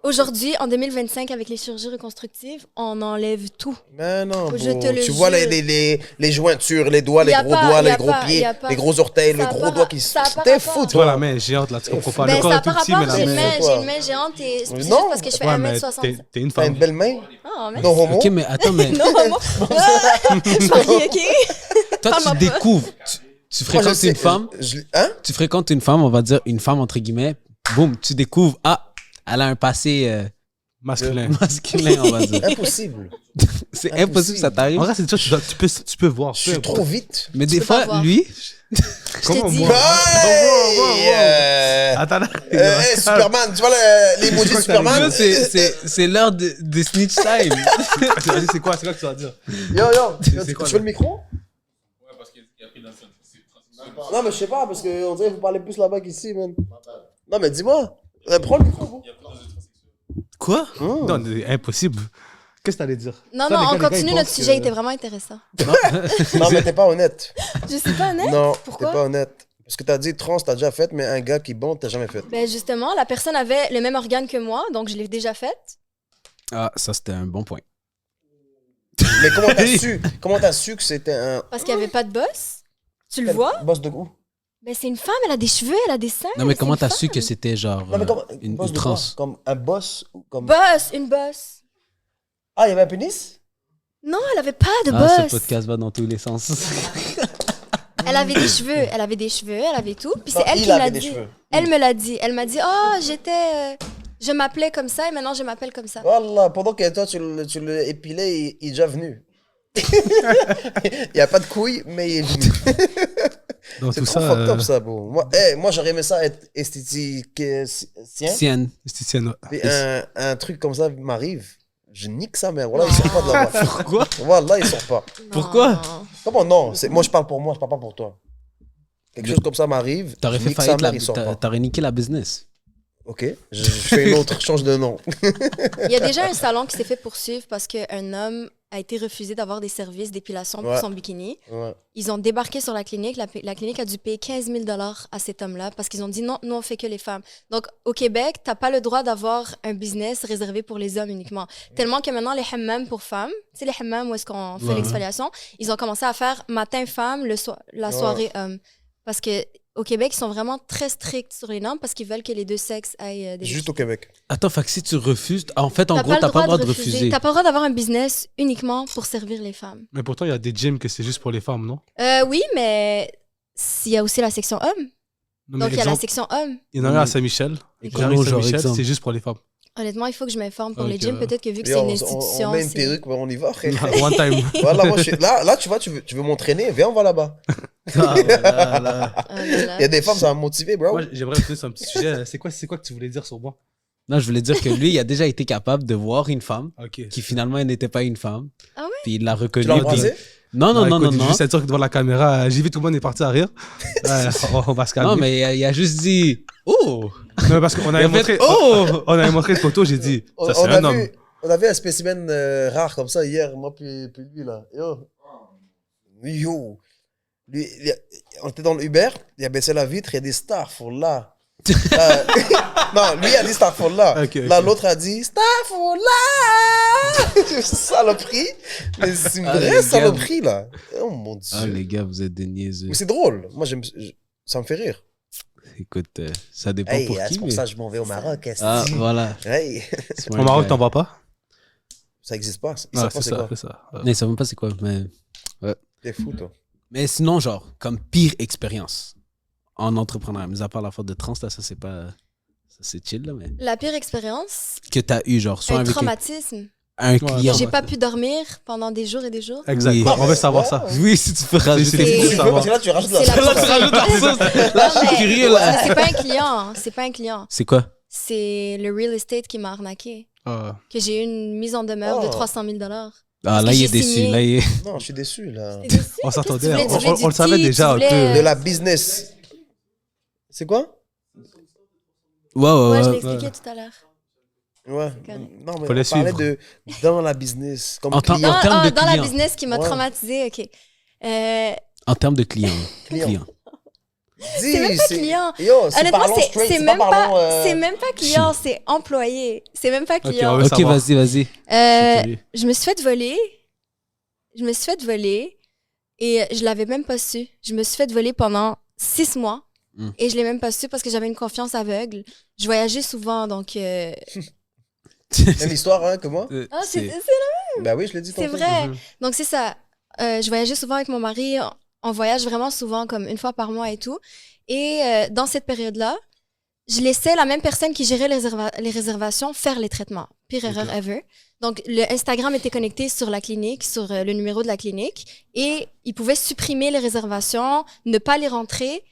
Aujourd'hui, en 2025, avec les chirurgies reconstructives, on enlève tout. Mais non, Je bro. te le Tu vois jure. les jointures, les doigts, Y les a gros pas, doigts, y a les gros pas, pieds, y a pas. les gros orteils, Ça le a gros pas doigt qui... ça a pas T'es rapport. fou, Tu vois toi. la main géante, là, tu comprends pas. Ben, Le corps ça est n'a tout pas petit, rapport, mais la j'ai une main... main, c'est quoi? j'ai une main géante et c'est juste Non. parce que je fais Ouais, mais 1m60. t'es une T'as une femme. belle main? Oh, mais Non homo? Ok, mais attends, mais non, maman. Marie, ok? toi, Parle-moi tu pas. découvres. Tu Moi, je fréquentes sais- une femme, Hein? tu fréquentes une femme, on va dire une femme entre guillemets, boum, tu découvres, ah, elle a un passé Masculin. masculin, on va dire. Impossible. C'est Impossible. impossible, ça En t'arrive. vrai, c'est des choses que tu peux voir. Je suis trop vite. Mais des peux pas fois, voir. lui, Je Comment te dis. moi? Hey, Attends, là. hey, Superman, tu vois l'emoji de Superman? là, c'est l'heure de snitch time. Vas-y, c'est quoi que tu vas dire? Yo, C'est quoi, tu veux là? le micro? Ouais, parce qu'il a pris dans le Non, mais je sais pas, parce qu'on dirait que vous parlez plus là-bas qu'ici, man. Non, mais dis-moi. Prends le micro, bro. Quoi? Oh. Non, impossible. Qu'est-ce que t'allais dire? Non, Ça, non, les gars, on les gars, continue, ils notre pensent sujet que- était vraiment intéressant. Non, mais t'es pas honnête. Je suis pas honnête. Non, t'es Pourquoi? pas honnête. Parce que t'as dit trans, t'as déjà fait, mais un gars qui bande, t'as jamais fait. Ben justement, la personne avait le même organe que moi, donc je l'ai déjà faite. Ah, ça c'était un bon point. Mais comment t'as su que c'était un Parce qu'il n'y avait pas de boss. Tu le vois? boss de goût? Ben c'est une femme, elle a des cheveux, elle a des seins. Non, mais c'est comment une t'as femme. su que c'était genre Non, mais comment une boss de trans? quoi? Comme un boss ou comme... Boss, une boss. Ah, il y avait un pénis? Non, elle avait pas de Ah, ce boss. podcast va dans tous les sens. Elle avait des cheveux, elle avait des cheveux, elle avait tout. Puis c'est Non, elle il qui me l'a avait des dit. cheveux. Elle me l'a dit. Elle m'a dit, oh, je m'appelais comme ça et maintenant je m'appelle comme ça. Voilà, pendant que toi, tu le épilais, il est déjà venu. Il n'y a pas de couilles, mais il est venu. Dans C'est tout trop ça, fucked up, ça, bro. Moi j'aurais aimé ça être esthéticien. Sienne. esthéticienne. Puis un truc comme ça m'arrive. Je nique sa mère. Voilà, il sort pas de la boîte. Pourquoi? Voilà, il sort pas. Pourquoi? Non. Comment non? Moi, je parle pour moi, je parle pas pour toi. Quelque chose comme ça m'arrive. T'aurais je fait nique sa faillite, mère, il sort pas. t'aurais niqué la business. Ok, je fais une autre, change de nom. Il y a déjà un salon qui s'est fait poursuivre parce qu'un homme a été refusé d'avoir des services d'épilation pour Ouais. son bikini. Ouais. Ils ont débarqué sur la clinique. La clinique a dû payer 15 000 à cet homme-là parce qu'ils ont dit non, nous, on fait que les femmes. Donc, au Québec, tu n'as pas le droit d'avoir un business réservé pour les hommes uniquement. Tellement que maintenant, les hammams pour femmes, tu sais, les hammams où est-ce qu'on fait Ouais. l'exfoliation, ils ont commencé à faire matin femme, la soirée homme. Parce que au Québec, ils sont vraiment très stricts sur les normes parce qu'ils veulent que les deux sexes aient des Juste au Québec. Attends, fait que si tu refuses, en fait, en gros, t'as pas le droit de refuser. T'as pas le droit d'avoir un business uniquement pour servir les femmes. Mais pourtant, il y a des gyms que c'est juste pour les femmes, non? Oui, mais il y a aussi la section homme. Non, mais Donc, il y a la exemple, section homme. il y en a un à Saint-Michel. Et Jarry comment, genre, Saint-Michel, exemple? c'est juste pour les femmes. Honnêtement, il faut que je m'informe pour les Ok, gyms. ouais. Peut-être que vu que Et c'est une on institution. met une c'est- perruque, mais on y va. One time. Voilà, moi, là, tu vois, tu veux m'entraîner, viens, on va là-bas. Ah, voilà, là. Oh là là. Il y a des femmes, ça va me motiver, bro. Moi, j'aimerais revenir sur un petit sujet. C'est quoi que tu voulais dire sur moi? Non, je voulais dire que lui, il a déjà été capable de voir une femme Ok. qui finalement elle n'était pas une femme. Ah ouais? Puis il l'a reconnue. Tu l'as puis- embrassé? Non, non, non, non, écoute, non. Juste à dire que devant la caméra, j'ai vu tout le monde est parti à rire. On va se calmer. Non, mais il a juste dit Oh! Non, parce qu'on Il avait a fait montré, Oh! on avait montré une photo, j'ai dit, ça c'est a un homme. vu, on a vu un spécimen rare comme ça hier, moi puis lui là. Yo. Lui, on était dans le Uber, il a baissé la vitre, il y a des Starfall là. Non, lui a dit Starfall là. Ok, Là, ok. l'autre a dit Starfall là. Saloperie. Mais c'est une Ah, les vraie gars. saloperie là. Oh mon dieu. Ah, les gars, vous êtes des niaiseux. Mais c'est drôle. Moi, ça me fait rire. Écoute, ça dépend Hey, pour c'est qui. pour Mais... ça que je m'en vais au Maroc. esti. Ah, voilà. Hey, Au Maroc, t'en vois pas? ça existe pas. Ils Ah, savent pas c'est c'est ça, quoi. c'est ça. Mais ça ne pas c'est quoi. Mais... T'es fou, toi. mais sinon, genre, comme pire expérience en entrepreneuriat, mis à part la faute de trans, là, ça c'est pas. Ça c'est chill, là, mais. La pire expérience, Que t'as eu, genre, soit un avec traumatisme. un client. J'ai pas pu dormir pendant des jours et des jours. Exact. Oui. On veut savoir ça. Oui, si tu peux C'est rajouter. des Et- fous, ça va. Parce que là, tu rajoutes C'est la la pire- rajoutes la sauce. Là, je suis Non, mais- curieux, là. C'est pas un client. C'est pas un client. C'est quoi? C'est le real estate qui m'a arnaqué. Ah. Que j'ai eu une mise en demeure de Oh. 300 000 Ah, là, que il est j'ai déçu. signé. Là, il est... Non, je suis déçu, là. On s'attendait, Qu'est-ce que tu voulais? Tu on voulais le du savait tea, déjà tu un voulais- peu. De la business. C'est quoi? Ouais, Ouais, ouais, je ouais. l'ai expliqué tout à l'heure. Ouais. Correct. Non, mais Faut les on parlait suivre. de dans la business, comme En tant- client. en termes de Dans la client. business qui m'a Ouais. traumatisé, ok. En termes de client. Client. Dis, C'est même pas client. Yo, c'est Honnêtement, parlons c'est straight, c'est c'est même pas pas, parlons, c'est même pas client, c'est employé. C'est même pas on client. veut Ok, savoir. vas-y, vas-y. Euh, suis curieux. je me suis fait voler. Je me suis fait voler et je l'avais même pas su. Je me suis fait voler pendant 6 mois Mm. et je l'ai même pas su parce que j'avais une confiance aveugle. Je voyageais souvent, donc... Même histoire, hein, que moi. Ah, c'est Bah oui, je l'ai dit c'est tantôt. vrai. Donc, c'est ça. Je voyageais souvent avec mon mari. On voyage vraiment souvent, comme une fois par mois et tout. Et dans cette période-là, je laissais la même personne qui gérait les réservations faire les traitements. Pire erreur ever. Donc, le Instagram était connecté sur la clinique, sur le numéro de la clinique. Et il pouvait supprimer les réservations, ne pas les rentrer,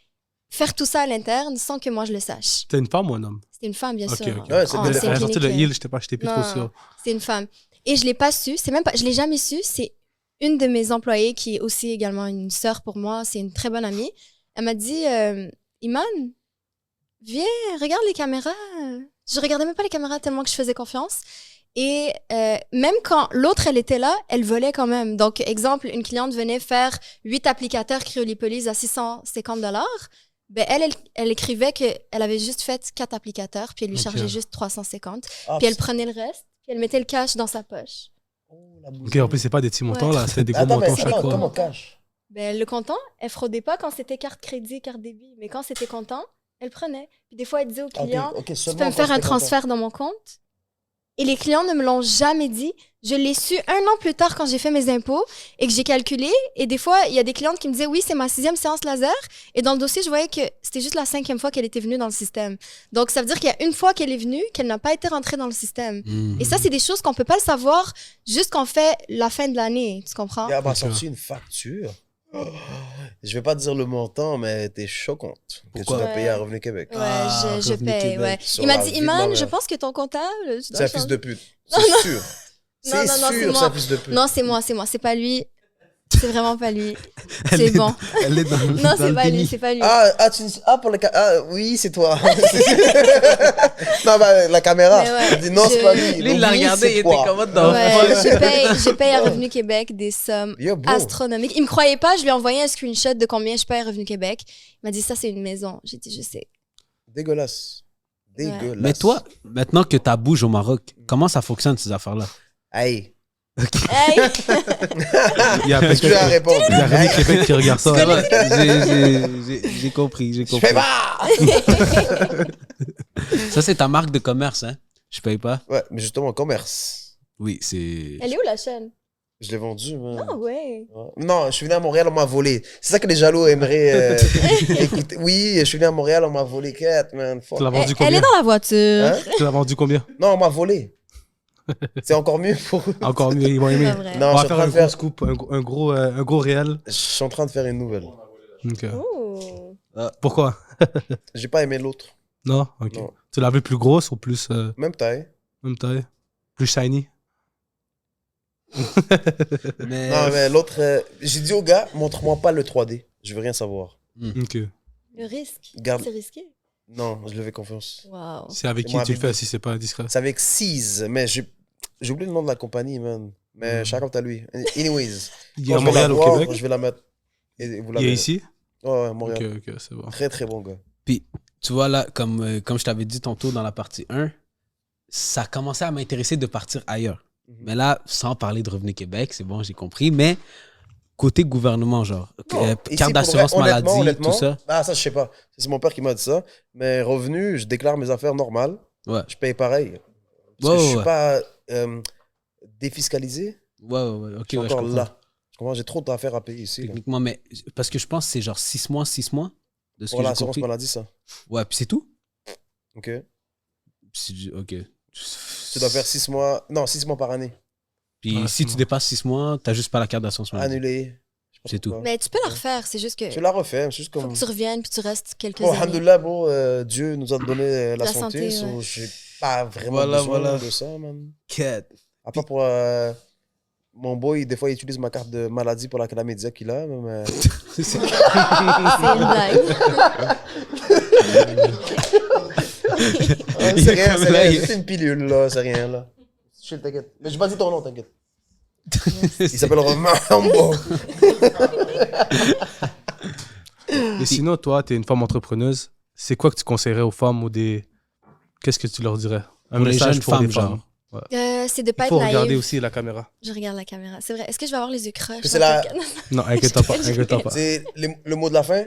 faire tout ça à l'interne sans que moi je le sache. T'es une femme ou un homme? C'était une femme, bien Ok, sûr. ok. Ouais, c'est Ah, de- c'est Elle une est sortie de clinique, l'île, j'étais plus non, trop sûr. c'est une femme. Et je l'ai pas su. C'est même pas. Je l'ai jamais su. C'est une de mes employées qui est aussi également une sœur pour moi. C'est une très bonne amie. Elle m'a dit, Iman, viens, regarde les caméras. Je regardais même pas les caméras tellement que je faisais confiance. Et même quand l'autre, elle était là, elle volait quand même. Donc, exemple, une cliente venait faire 8 applicateurs Cryolipolyse à $650. Ben, elle écrivait qu'elle avait juste fait 4 applicateurs, puis elle lui Ok. chargeait juste 350. Ah, Puis elle prenait le reste, puis elle mettait le cash dans sa poche. oh, la Ok, bougie. en plus, c'est pas des petits montants, Ouais. là, c'est des gros Attends, mais montants chaque attends, fois. comment cash? Ben, le comptant, elle fraudait pas quand c'était carte crédit, carte débit. Mais quand c'était comptant, elle prenait. Puis des fois, elle disait au client, Ok, tu seulement peux me quand faire un c'était content. transfert dans mon compte? Et les clients ne me l'ont jamais dit. Je l'ai su 1 an plus tard quand j'ai fait mes impôts et que j'ai calculé. Et des fois, il y a des clientes qui me disaient, oui, c'est ma 6e séance laser. Et dans le dossier, je voyais que c'était juste la 5e fois qu'elle était venue dans le système. Donc, ça veut dire qu'il y a une fois qu'elle est venue, qu'elle n'a pas été rentrée dans le système. Mm. Et ça, c'est des choses qu'on peut pas le savoir juste quand on fait la fin de l'année. Tu comprends? Et elle m'a Ok. sorti une facture. Oh, je vais pas dire le montant, mais t'es choquante. Que tu Pourquoi? dois payer Ouais. à Revenu Québec. Ouais, Ah, je Revenu paye, Québec. ouais. Sur Il m'a la dit, vie de ma Iman, mère. je pense que ton comptable, tu dois C'est un fils changer. de pute. Non, C'est non. sûr. Non, C'est non, non, c'est sûr, moi. c'est un fils de pute. Non, c'est moi. C'est pas lui. C'est vraiment pas lui. Elle C'est est- bon. Elle est dans, Non, dans c'est le pas déni. lui, c'est pas lui. Pour le ah, oui, c'est toi. Non, bah, la caméra. Mais ouais, Elle dit non, c'est je- pas lui. Lui, il l'a Donc, oui, regardé, c'est il était toi. comme dans Ouais, je paye à Revenu Québec des sommes Yo, bro. astronomiques. Il me croyait pas, je lui ai envoyé un screenshot de combien je paye à Revenu Québec. Il m'a dit, ça, c'est une maison. J'ai dit, je sais. Dégueulasse. Dégueulasse. Mais toi, maintenant que tu bouges au Maroc, comment ça fonctionne ces affaires-là? Hey. Hey! Il y a Qu'est-ce que tu as à répondre? Il y a Revenu Québec qui regarde ça. J'ai compris, j'ai Je fais compris. pas! Ça, c'est ta marque de commerce, hein? Je paye pas. Ouais, mais justement, commerce. Oui, c'est. Elle est où la chaîne? Je l'ai vendu, man. Ah ouais. Ouais. Non, je suis venu à Montréal, on m'a volé. C'est ça que les jaloux aimeraient écouter. Oui, je suis venu à Montréal, on m'a volé. Cat, man. Fuck. Tu l'as vendu Elle combien? est dans la voiture. Hein? Tu l'as vendu combien? Non, on m'a volé. C'est encore mieux pour eux. Encore mieux, ils vont C'est aimer. pas vrai. Non, On je va suis en faire train un de gros faire. scoop, un gros réel. Je suis en train de faire une nouvelle. Ok. Oh. Pourquoi? J'ai pas aimé l'autre. Non? Ok. Non. Tu l'as vu plus grosse ou plus Même taille. même taille? Plus shiny? Mais... Non, mais l'autre, j'ai dit au gars, montre-moi pas le 3D. Je veux rien savoir. Ok. Le risque. Garde. C'est risqué. Non, je lui fais confiance. Waouh. C'est avec C'est qui moi, tu le bébé. fais si c'est pas indiscret? C'est avec Seize, mais j'ai oublié le nom de la compagnie, man. Mais shout out à lui. Anyways. Il est à Quand je vais Montréal, la au voir, Québec? je vais la mettre. Et vous la Il est verrez. ici? Ouais, ouais, Ok, Montréal. ok, c'est bon. Très, très bon gars. Puis, tu vois, là, comme je t'avais dit tantôt dans la partie 1, ça commençait à m'intéresser de partir ailleurs. Mhm. Mais là, sans parler de Revenu Québec, c'est bon, j'ai compris. Mais côté gouvernement, genre, Non, ici, carte pour d'assurance vrai, maladie, honnêtement, tout ça. Ah, ça, je sais pas. C'est mon père qui m'a dit ça. Mais revenu, je déclare mes affaires normales. Ouais. Je paye pareil. Parce Ouais, que je ouais, suis ouais. pas défiscalisé. Ouais, ouais, ouais. Ok, Je suis ouais, je encore comprends. là. Je comprends, j'ai trop d'affaires à payer ici. Là. Techniquement, mais parce que je pense que c'est genre 6 mois de ce Pour que j'ai l'assurance compris. maladie, ça. Ouais, puis c'est tout? OK. Ok. Tu dois faire 6 mois. Non, 6 mois par année. Puis Ah, si c'est tu bon. dépasses 6 mois, t'as juste pas la carte d'assurance maladie. Annulé. Je sais pas C'est tout. pourquoi. Mais tu peux la refaire, c'est juste que Tu la refais. C'est juste faut comme. que tu reviennes puis tu restes quelques Bon, années. alhamdoulilah, bro, Dieu nous a donné la La santé. santé, so ouais. j'ai pas vraiment Voilà, besoin voilà. de ça, man. Quête. À part pour. Mon boy, des fois, il utilise ma carte de maladie pour la chlamydia qu'il a. Mais... C'est une blague. Ouais, c'est rien, c'est rien. C'est une pilule, là. C'est rien, là. Chill, t'inquiète. Mais j'ai pas dit ton nom, t'inquiète. Il s'appelle Romambo. Et sinon, toi, tu es une femme entrepreneuse. C'est quoi que tu conseillerais aux femmes ou des. Qu'est-ce que tu leur dirais? Un Pour les message jeunes pour femmes, des femmes. genre. C'est de pas Il être faut regarder naïve. aussi la caméra. Je regarde la caméra. C'est vrai. Est-ce que je vais avoir les yeux croches? C'est la- Non, inquiète-toi pas, inquiète-toi pas. C'est le mot de la fin?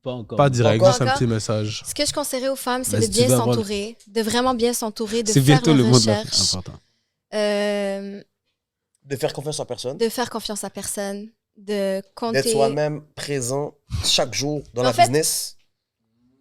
Pas encore. Pas direct, Encore? juste un petit message. Ce que je conseillerais aux femmes, c'est Vas-y, de tu bien vas avoir- s'entourer, de vraiment bien s'entourer, de C'est faire bientôt leurs le mot de la recherches, fin. Important. De faire confiance en personne. de faire confiance à personne, de D'être compter. soi-même présent chaque jour dans En la fait, business.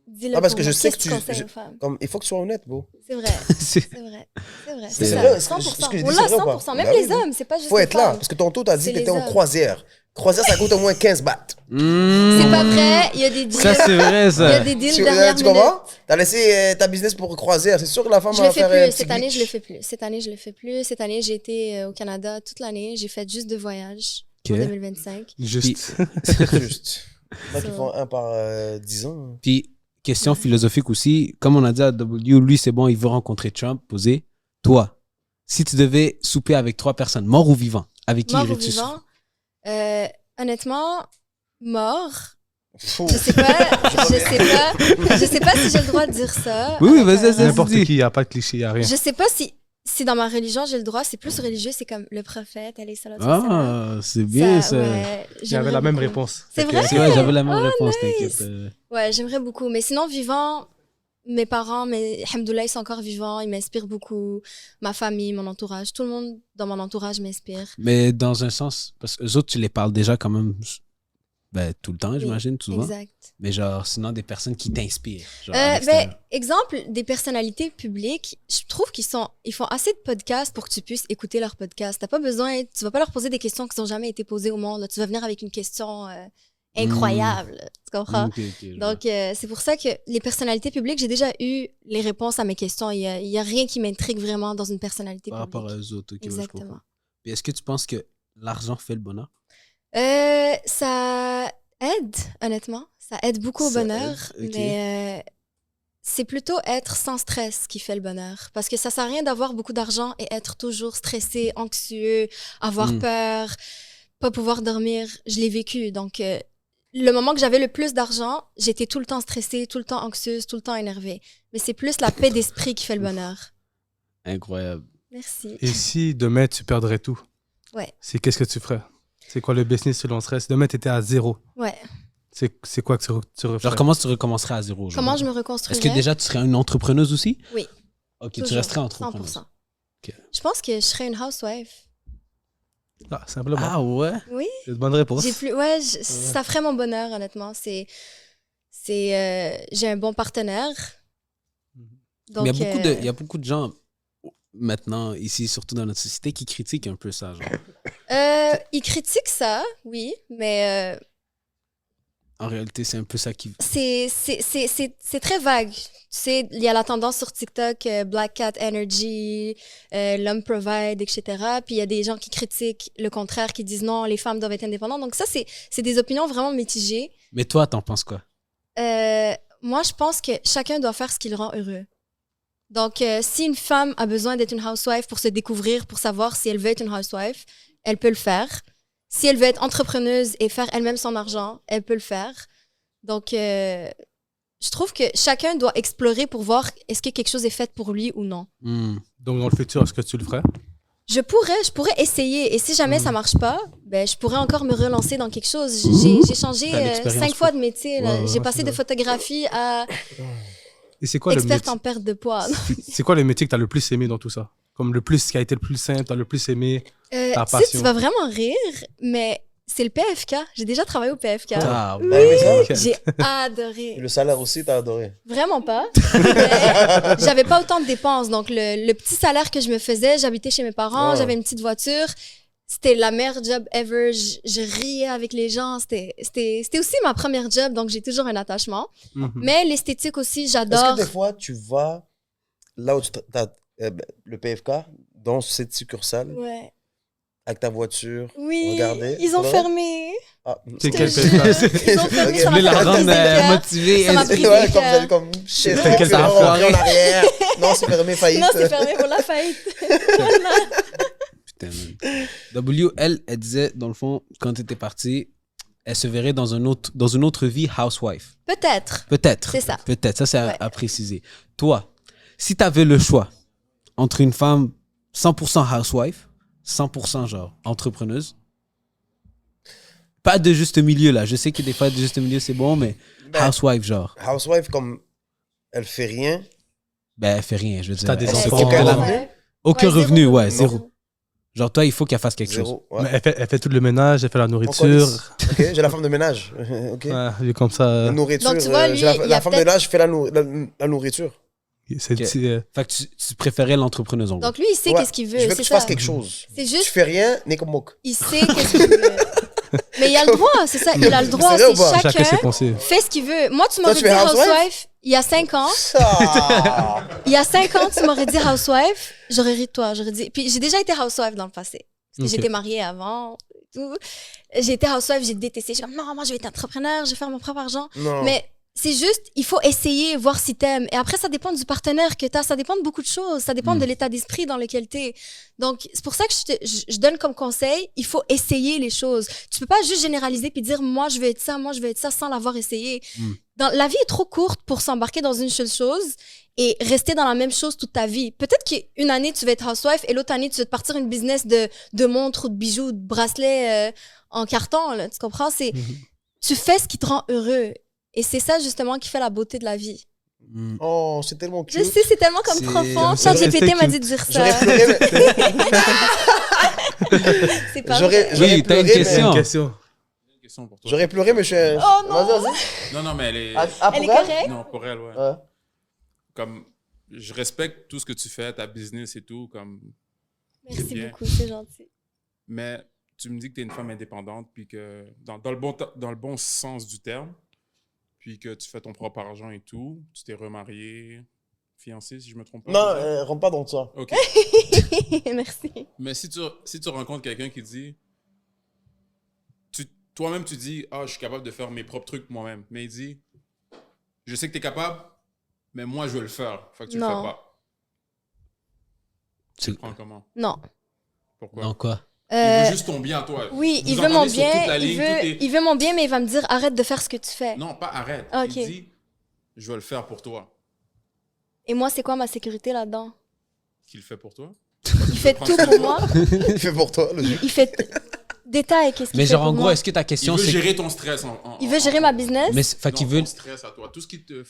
Dis-le Ah, parce pour que je moi. sais Qu'est-ce que tu- conseilles je- aux femmes? Comme, il faut que tu sois honnête, bro. C'est vrai, C'est- c'est vrai, c'est vrai. C'est C'est vrai, ça, est-ce que 100%. je dis, On c'est l'a vrai ou pas? 100%. Même Ben les oui. hommes, c'est pas juste Faut les être là. femmes. Parce que tantôt, t'as dit C'est que t'étais les en hommes. croisière. Croisière, ça coûte au moins 15 bahts. C'est pas vrai, il y a des deals. Ça, c'est vrai, Il y a ça. des deals Tu dernière tu minute. comprends? T'as laissé ta business pour croisière. C'est sûr que la femme Je va le fais faire un plus. petit Cette année, glitch. je le fais plus. Cette année, je le fais plus. Cette année, j'ai été au Canada toute l'année. J'ai fait juste 2 voyages en Ok. 2025. Juste. Juste. Il y en a qui Ça. font un par 10 ans. Puis, question philosophique aussi. Comme on a dit à W, lui, c'est bon, il veut rencontrer Trump. Posé. Toi, si tu devais souper avec 3 personnes, mort ou vivant, avec qui Mort ou irais-tu vivant? Honnêtement, mort. Fou. Je sais pas, je sais pas si j'ai le droit de dire ça. Oui, oui, avec, vas-y, vas-y. N'importe dis. qui, il n'y a pas de cliché, il n'y a rien. Je sais pas si dans ma religion j'ai le droit, c'est plus religieux, c'est comme le prophète, alayhi salatu wassalam. Ah, c'est bien ça. Ouais, J'avais la même réponse. C'est Fait que- vrai? C'est vrai, j'avais la même Oh, réponse, nice. t'inquiète. Ouais, j'aimerais beaucoup. Mais sinon, vivant, mes parents, alhamdoulilah, ils sont encore vivants, ils m'inspirent beaucoup. Ma famille, mon entourage, tout le monde dans mon entourage m'inspire. Mais dans un sens, parce que eux autres, tu les parles déjà quand même tout le temps, j'imagine, souvent. Exact. Mais genre, sinon, des personnes qui t'inspirent. genre, à Ben, l'extérieur. exemple, des personnalités publiques, je trouve qu'ils font assez de podcasts pour que tu puisses écouter leurs podcasts. T'as pas besoin, tu vas pas leur poser des questions qui n'ont jamais été posées au monde. Là. Tu vas venir avec une question incroyable. Tu comprends? Ok, ok, je vois. Donc, c'est pour ça que les personnalités publiques, j'ai déjà eu les réponses à mes questions. Il y a rien qui m'intrigue vraiment dans une personnalité Par publique. rapport aux autres, ok, ouais, je Exactement. comprends. Puis est-ce que tu penses que l'argent fait le bonheur? Ça aide, honnêtement. Ça aide beaucoup au Ça bonheur, aide, ok. mais c'est plutôt être sans stress qui fait le bonheur. Parce que ça sert à rien d'avoir beaucoup d'argent et être toujours stressé, anxieux, avoir Mm. peur, pas pouvoir dormir. Je l'ai vécu. Donc, le moment que j'avais le plus d'argent, j'étais tout le temps stressée, tout le temps anxieuse, tout le temps énervée. Mais c'est plus la paix d'esprit qui fait le bonheur. Incroyable. Merci. Et si demain tu perdrais tout, Ouais. c'est qu'est-ce que tu ferais? C'est quoi le business selon stress? Demain tu étais à 0. Ouais. C'est quoi que tu referais? Genre, comment tu recommencerais à zéro? genre? Comment je me Est-ce reconstruirais? que déjà, tu serais une entrepreneuse aussi? Oui. Ok, tu Toujours. resterais entrepreneuse. 100%. Ok. Je pense que je serais une housewife. Ah, simplement. Ah ouais? Oui. C'est une bonne réponse. Ça ferait mon bonheur, honnêtement. J'ai un bon partenaire. Donc, Mais il y a beaucoup de gens maintenant, ici, surtout dans notre société, qui critiquent un peu ça. Genre. ils critiquent ça, oui, mais En réalité, c'est un peu ça qui... C'est très vague. Tu sais, il y a la tendance sur TikTok, Black Cat Energy, l'homme provide, etc. Puis il y a des gens qui critiquent le contraire, qui disent non, les femmes doivent être indépendantes. Donc ça, c'est des opinions vraiment mitigées. Mais toi, t'en penses quoi? Moi, je pense que chacun doit faire ce qui le rend heureux. Donc, si une femme a besoin d'être une housewife pour se découvrir, pour savoir si elle veut être une housewife, elle peut le faire. Si elle veut être entrepreneuse et faire elle-même son argent, elle peut le faire. Donc, je trouve que chacun doit explorer pour voir est-ce que quelque chose est fait pour lui ou non. Donc, dans le futur, est-ce que tu le ferais? Je pourrais essayer. Et si jamais ça marche pas, ben, je pourrais encore me relancer dans quelque chose. J'ai changé T'as l'expérience, 5 fois de métier. Là. Ouais, J'ai ouais, passé c'est de vrai. photographie à Et c'est quoi le experte métier? en perte de poids. C'est quoi le métier que tu as le plus aimé dans tout ça? Comme le plus, qui a été le plus simple, tu as le plus aimé? Ta Tu sais, passion. tu vas vraiment rire, mais c'est le PFK. J'ai déjà travaillé au PFK. Ah, T'as aimé ça? J'ai Et adoré. le salaire aussi, t'as adoré. Vraiment pas. Mais j'avais pas autant de dépenses. Donc, le petit salaire que je me faisais, j'habitais chez mes parents, Wow. j'avais une petite voiture. C'était la meilleure job ever. Je riais avec les gens. C'était aussi ma première job, donc j'ai toujours un attachement. Mhm. Mais l'esthétique aussi, Est-ce j'adore. que des fois, tu vas là où tu as le PFK, dans cette succursale, Ouais. avec ta voiture, Oui, regarder? ils ont Ouais. fermé. Ah, C'est Je quel te jure. PFK? Ils ont fermé, Ok. ça Tu m'a voulais la fait rendre briser le cœur. motivée. Ça m'a elle- brisé Ouais, le comme vous cœur. allez comme shit, C'était quel on va soir? rentrer en arrière. Non, c'est fermé, faillite. Non, c'est fermé pour la faillite. Putain, man. W, elle disait, dans le fond, quand tu étais partie, elle se verrait dans une autre vie housewife. Peut-être. Peut-être. C'est ça. Peut-être. Ça, c'est Ouais. à préciser. Toi, si tu avais le choix entre une femme 100% housewife, 100% genre entrepreneuse, pas de juste milieu là. Je sais que des fois, de juste milieu, c'est bon, mais Ben, housewife, genre, Housewife, comme elle fait rien, ben, elle fait rien, je veux dire. T'as des Elle- enfants. aucun Ouais. revenu. Aucun Ouais, revenu, zéro. ouais, Non. zéro. Genre, toi, il faut qu'elle fasse quelque chose. Zéro. Ouais. Mais elle fait tout le ménage, elle fait la On nourriture. connaît. Ok, j'ai la femme de ménage. Ok. Ouais, elle est comme ça. La nourriture. Donc, tu vois, lui, j'ai il y la a femme de peut-être- ménage fait la nourriture. C'est Ok. c'est, Fait que tu préférais l'entrepreneuse, en gros. Donc, lui, il sait Ouais. qu'est-ce qu'il veut. Je veux que C'est tu ça. fasses quelque chose. C'est Tu juste, fais rien, n'est comme moque. il sait qu'est-ce qu'il veut. Mais il a le droit, c'est ça. Il a le droit. Sérieux ou C'est pas? chacun ses chacun pensées. fait ce qu'il veut. Moi, tu Toi, m'aurais tu dit fais housewife? housewife il y a 5 ans. Ça. Il y a 5 ans, tu m'aurais dit housewife. J'aurais ri de toi. J'aurais dit. Puis j'ai déjà été housewife dans le passé. Parce que Ok. j'étais mariée avant. Et tout. J'ai été housewife, j'ai détesté. Je suis comme, non, moi, je vais être entrepreneur, je vais faire mon propre argent. Non. Mais c'est juste, il faut essayer, voir si t'aimes. Et après, ça dépend du partenaire que t'as. Ça dépend de beaucoup de choses. Ça dépend de l'état d'esprit dans lequel t'es. Donc, c'est pour ça que je donne comme conseil, il faut essayer les choses. Tu peux pas juste généraliser puis dire, moi, je veux être ça, moi, je veux être ça sans l'avoir essayé. La vie est trop courte pour s'embarquer dans une seule chose et rester dans la même chose toute ta vie. Peut-être qu'une année, tu vas être housewife et l'autre année, tu vas te partir une business de montres ou de bijoux, de bracelets en carton. Là, tu comprends? Tu fais ce qui te rend heureux. Et c'est ça, justement, qui fait la beauté de la vie. Mm. Oh, c'est tellement Je cute. sais, c'est tellement comme C'est- profond. c'est vrai, ChatGPT c'est m'a cute. dit de dire J'aurais ça. pleuré, mais- C'est pas J'aurais- vrai. j'aurais Oui, t'as une pleuré, mais- question. Une question. Une question pour toi. J'aurais pleuré, mais je suis. Oh non! Vas-y, vas-y. Non, mais elle est. Ah, Elle est pour correcte? Non, pour elle, ouais. Ouais. Comme, je respecte tout ce que tu fais, ta business et tout, comme, Merci bien. beaucoup, c'est gentil. mais tu me dis que tu es une femme indépendante, puis que, dans le bon sens du terme, puis que tu fais ton propre argent et tout, tu t'es remarié, fiancé, si je me trompe pas. Non, c'est ça? rentre pas dans ça. Ok. Merci. Mais si tu rencontres quelqu'un qui dit, toi-même tu dis, ah, je suis capable de faire mes propres trucs moi-même, mais il dit, je sais que tu es capable, mais moi je veux le faire, fait que tu le Non. fais pas. Tu le prends comment? Non. Pourquoi? Dans quoi? Il Euh, veut juste ton bien, toi. oui, Vous il veut mon entendez sur toute bien. la ligne, tout est- Il veut mon bien, mais il va me dire arrête de faire ce que tu fais. Non, pas arrête. Ah, ok. Il dit, je vais le faire pour toi. Et moi, c'est quoi ma sécurité là-dedans? Qui le fait pour toi? Il fait prends tout ça. pour moi. Il fait pour toi, le jeu. Il fait détail, qu'est-ce qu'il Mais fait genre, pour en gros, moi? est-ce que ta Il question, veut c'est... gérer ton stress. Il veut gérer ma business. Mais fait qu'il veut... ton stress à toi. Tout ce qui te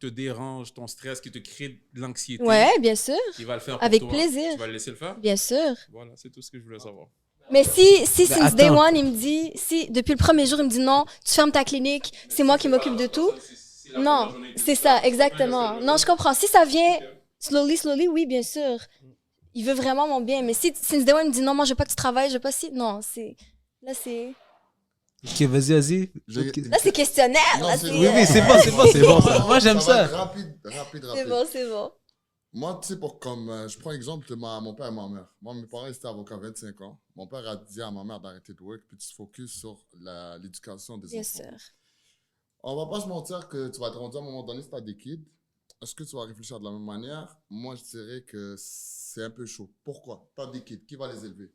dérange, ton stress, qui te crée de l'anxiété, Ouais, bien sûr. il va le faire pour Avec toi. plaisir. Tu vas le laisser le faire? Bien sûr. Voilà, c'est tout ce que je voulais savoir. Mais si since attends. day one, il me dit, si depuis le premier jour, il me dit non, tu fermes ta clinique, c'est moi qui m'occupe de tout. Non, c'est ça, exactement. Non, je comprends. Si ça vient slowly, oui, bien sûr. Il veut vraiment mon bien. Mais si since day one, il me dit non, moi, je veux pas que tu travailles, je veux pas si. Non, c'est. Là, c'est. Ok, vas-y. J'ai- Là, c'est questionnaire. Non, Là, c'est- c'est... Oui, oui, c'est bon, ça. Moi, j'aime va ça. être rapide. C'est bon, c'est bon. Moi, tu sais, je prends l'exemple de mon père et ma mère. Moi, mes parents étaient avocats 25 ans. Mon père a dit à ma mère d'arrêter de work puis de se focus sur l'éducation des Bien enfants. sûr. On va pas se mentir que tu vas te rendre à un moment donné si tu as des kids. Est-ce que tu vas réfléchir de la même manière? Moi, je dirais que c'est un peu chaud. Pourquoi? Tu as des kids. Qui va les élever?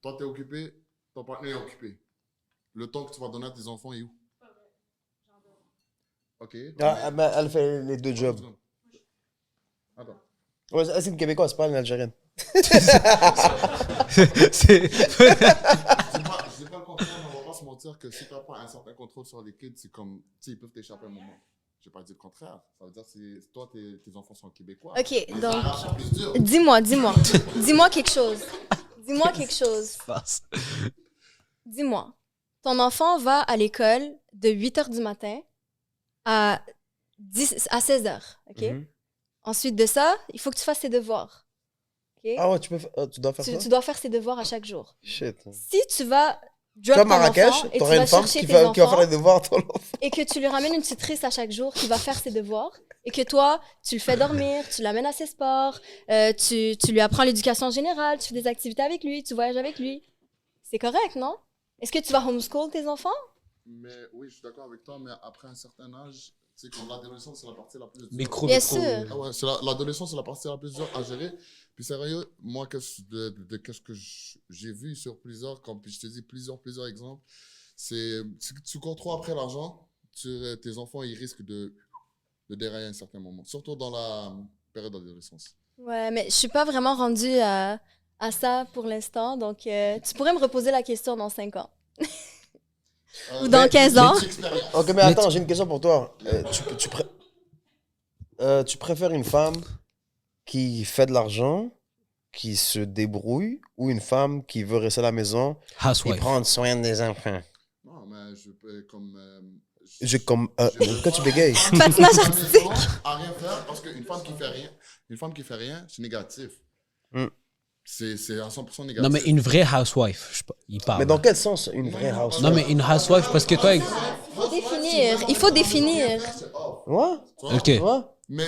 Toi, tu es occupé. Ton partenaire est occupé. Le temps que tu vas donner à tes enfants est où? OK. Ben, elle fait les deux jobs. Attends. Ouais, c'est une Québécoise, c'est pas une Algérienne. C'est- Je dis pas le contraire, mais on va pas se mentir que si tu n'as pas un certain contrôle sur les kids, c'est comme, tu sais, ils peuvent t'échapper un moment. Je n'ai pas dit le contraire. Ça veut dire que toi, tes enfants sont québécois. OK, Les donc, Arabes sont plus durs. dis-moi. Dis-moi quelque chose. Dis-moi quelque chose. Dis-moi. Ton enfant va à l'école de 8 h du matin à 16 h. OK? Mhm. Ensuite de ça, il faut que tu fasses tes devoirs. OK? Ah ouais, tu dois faire ça? Tu dois faire ses devoirs à chaque jour. Shit. Si tu vas Tu vas drop à ton Marrakech, enfant et tu t'auras vas une femme chercher qui tes va faire enfants les devoirs à ton enfant. et que tu lui ramènes une tutrice à chaque jour qui va faire ses devoirs et que toi, tu le fais dormir, tu l'amènes à ses sports, tu lui apprends l'éducation générale, tu fais des activités avec lui, tu voyages avec lui. C'est correct, non? Est-ce que tu vas homeschool tes enfants? Mais oui, je suis d'accord avec toi, mais après un certain âge, tu sais, comme l'adolescence, c'est la partie la plus dure. Bien sûr. Ah ouais, l'adolescence, c'est la partie la plus dure à gérer. Puis sérieux, moi, qu'est-ce que j'ai vu sur plusieurs, comme je te dis, plusieurs exemples, c'est si tu cours trop après l'argent, tes enfants, ils risquent de dérailler à un certain moment, surtout dans la période d'adolescence. Ouais, mais je suis pas vraiment rendue à ça pour l'instant, donc tu pourrais me reposer la question dans 5 ans. Ou dans 15 ans. Ok, mais attends, j'ai une question pour toi. Tu préfères une femme qui fait de l'argent, qui se débrouille, ou une femme qui veut rester à la maison et Housewife. prendre soin des enfants? Non, mais je peux, comme... Pourquoi tu bégayes? Patinage artistique. À rien faire, parce qu'une femme qui fait rien, c'est négatif. Hmm. C'est à 100% négatif. Non, mais une vraie housewife, il parle. Mais dans quel sens une vraie house? Non, mais une housewife, parce que toi... Il faut définir. Ouais? Ok. Ouais? Mais